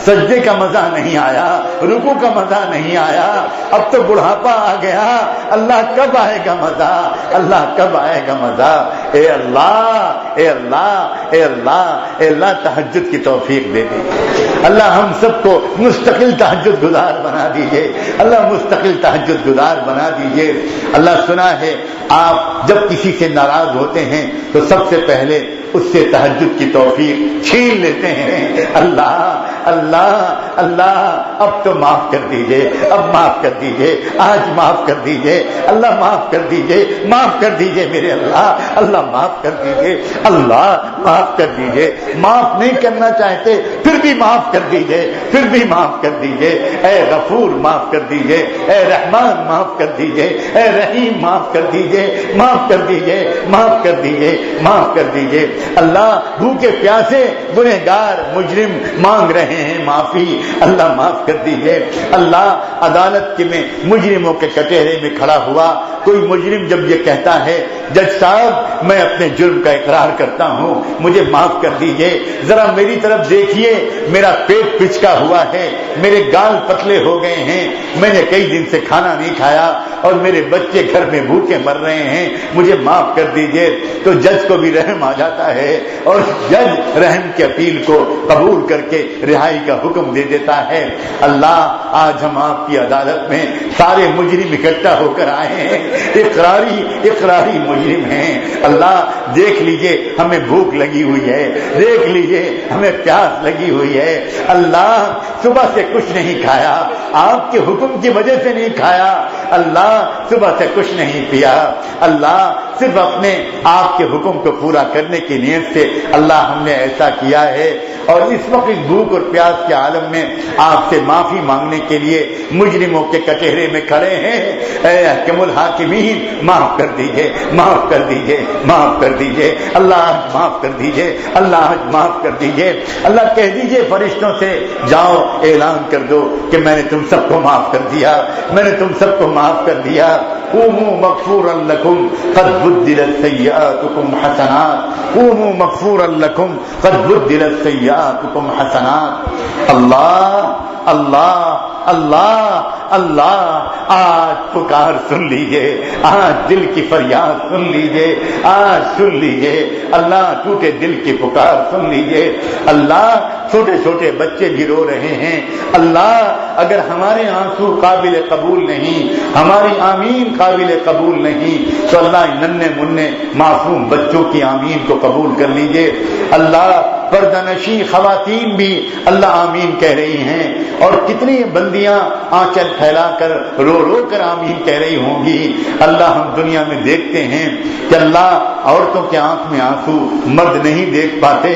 سجدے کا مزہ نہیں آیا، رکوع کا مزہ نہیں آیا، اب تو بڑھاپا آ گیا۔ اللہ کب آئے گا مزہ؟ اللہ کب آئے گا مزہ؟ اے اللہ اے اللہ اے اللہ اے اللہ تہجد کی توفیق دے دیجیے، اللہ ہم سب کو مستقل تہجد گزار بنا دیجیے، اللہ مستقل تہجد گزار بنا دیجیے۔ اللہ سنا ہے آپ جب کسی سے ناراض ہوتے ہیں تو سب سے پہلے اس سے تہجد کی توفیق چھین لیتے ہیں۔ اللہ اللہ اللہ اب تو معاف کر دیجئے، اب معاف کر دیجئے، آج معاف کر دیجئے، اللہ معاف کر دیجئے، معاف کر دیجئے میرے اللہ، اللہ معاف کر دیجئے، اللہ معاف کر دیجئے۔ معاف نہیں کرنا چاہتے پھر بھی معاف کر دیجئے، پھر بھی معاف کر دیجئے۔ اے غفور معاف کر دیجئے، اے رحمان معاف کر دیجئے، اے رحیم معاف کر دیجئے، معاف کر دیجئے، معاف کر دیجئے، معاف کر دیجئے۔ اللہ بھوکے پیاسے گنہگار مجرم مانگ رہے ہیں معافی، اللہ معاف کر دیجئے۔ اللہ عدالت میں مجرموں کے کٹہرے میں کھڑا ہوا کوئی مجرم جب یہ کہتا ہے جج صاحب میں اپنے جرم کا اقرار کرتا ہوں، مجھے معاف کر دیجئے، ذرا میری طرف دیکھیے، میرا پیٹ پچکا ہوا ہے، میرے گال پتلے ہو گئے ہیں، میں نے کئی دن سے کھانا نہیں کھایا اور میرے بچے گھر میں بھوکے مر رہے ہیں، مجھے معاف کر دیجئے۔ تو جج کو بھی رحم آ جاتا ہے اور جج رحم کی اپیل کو قبول کر کے رہائی کا حکم دے دیتا ہے۔ اللہ آج ہم آپ کی عدالت میں سارے مجرم اکٹھا ہو کر آئے ہیں، اقراری مجرم ہیں۔ اللہ دیکھ لیجئے ہمیں بھوک لگی ہوئی ہے، دیکھ لیجئے ہمیں پیاس لگی ہوئی ہے۔ اللہ صبح سے کچھ نہیں کھایا، آپ کے حکم کی وجہ سے نہیں کھایا، اللہ صبح سے کچھ نہیں پیا، اللہ صرف اپنے آپ کے حکم کو پورا کرنے کی نیت سے اللہ ہم نے ایسا کیا ہے، اور اس وقت اس بھوک اور پیاس کے عالم میں آپ سے معافی مانگنے کے لیے مجرموں کے کٹہرے میں کھڑے ہیں۔ اے حکم الحاکمین معاف کر دیجئے، معاف کر دیجئے، معاف کر دیجئے، اللہ معاف کر دیجئے، اللہ معاف کر دیجئے۔ اللہ کہہ دیجئے فرشتوں سے جاؤ اعلان کر دو کہ میں نے تم سب کو معاف کر دیا، میں نے تم سب کو معاف کر دیا۔ قوموا مغفورا لکم قد بدلت سیئاتکم حسنات، قوموا مغفورا لکم قد بدلت سیئاتکم حسنات۔ اللہ اللہ اللہ اللہ آج پکار سن لیجئے، آج دل کی فریاد سن لیجئے، آج سن لیجئے، اللہ ٹوٹے دل کی پکار سن لیجئے۔ اللہ چھوٹے چھوٹے بچے بھی رو رہے ہیں، اللہ اگر ہمارے آنسو قابل قبول نہیں، ہماری آمین قابل قبول نہیں تو اللہ ننھے منھے معصوم بچوں کی آمین کو قبول کر لیجئے۔ اللہ پردہ نشین خواتین بھی اللہ آمین کہہ رہی ہیں، اور کتنی بندیاں آنچل پھیلا کر رو رو کر آمین کہہ رہی ہوں گی۔ اللہ ہم دنیا میں دیکھتے ہیں کہ اللہ عورتوں کے آنکھ میں آنسو مرد نہیں دیکھ پاتے،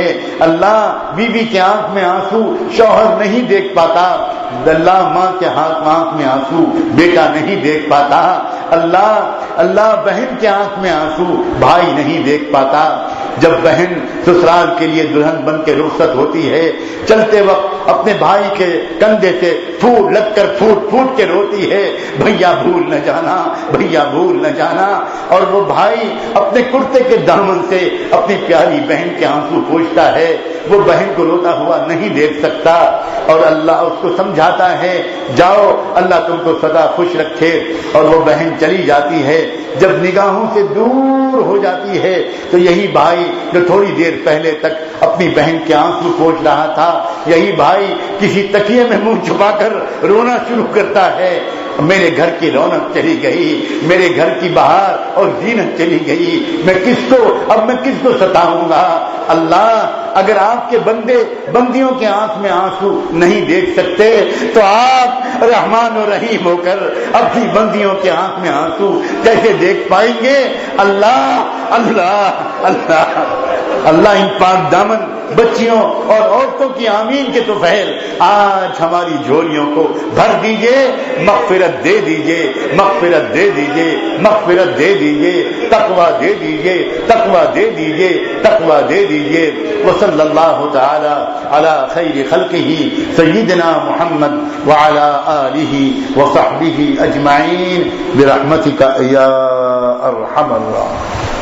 اللہ بیوی کے آنکھ میں آنسو شوہر نہیں دیکھ پاتا، اللہ ماں کے آنکھ میں آنسو بیٹا نہیں دیکھ پاتا، اللہ بہن کے آنکھ میں آنسو بھائی نہیں دیکھ پاتا۔ جب بہن سسرال کے لیے دلہن بن کے رخصت ہوتی ہے، چلتے وقت اپنے بھائی کے کندھے سے پھوٹ لگ کر پھوٹ پھوٹ کے روتی ہے، بھیا بھول نہ جانا، بھیا بھول نہ جانا، اور وہ بھائی اپنے کرتے کے دامن سے اپنی پیاری بہن کے آنسو پوچھتا ہے، وہ بہن کو روتا ہوا نہیں دیکھ سکتا، اور اللہ اس کو سمجھاتا ہے جاؤ اللہ تم کو سدا خوش رکھے، اور وہ بہن چلی جاتی ہے۔ جب نگاہوں سے دور ہو جاتی ہے تو یہی بھائی جو تھوڑی دیر پہلے تک اپنی بہن کے آنسو پوچھ رہا تھا، یہی بھائی کسی تکیے میں منہ چھپا کر رونا شروع کرتا ہے، میرے گھر کی رونق چلی گئی، میرے گھر کی بہار اور زینت چلی گئی، میں کس کو ستاؤں گا؟ اللہ اگر آپ کے بندیوں کے آنکھ میں آنسو نہیں دیکھ سکتے تو آپ رحمان و رحیم ہو کر اپنی بندیوں کے آنکھ میں آنسو کیسے دیکھ پائیں گے؟ اللہ اللہ اللہ اللہ ان پاک دامن بچیوں اور عورتوں کی آمین کے طفیل آج ہماری جھولیوں کو بھر دیجئے، مغفرت دے دیجئے، مغفرت دے دیجئے، مغفرت دے دیجئے، تقوی دے دیجئے، تقوی دے دیجئے، تقوی دے دیجئے۔ وصلی اللہ تعالی علی خیر خلقہ سیدنا محمد وعلی آلہ وصحبہ اجمعین برحمتک یا ارحم الراحمین۔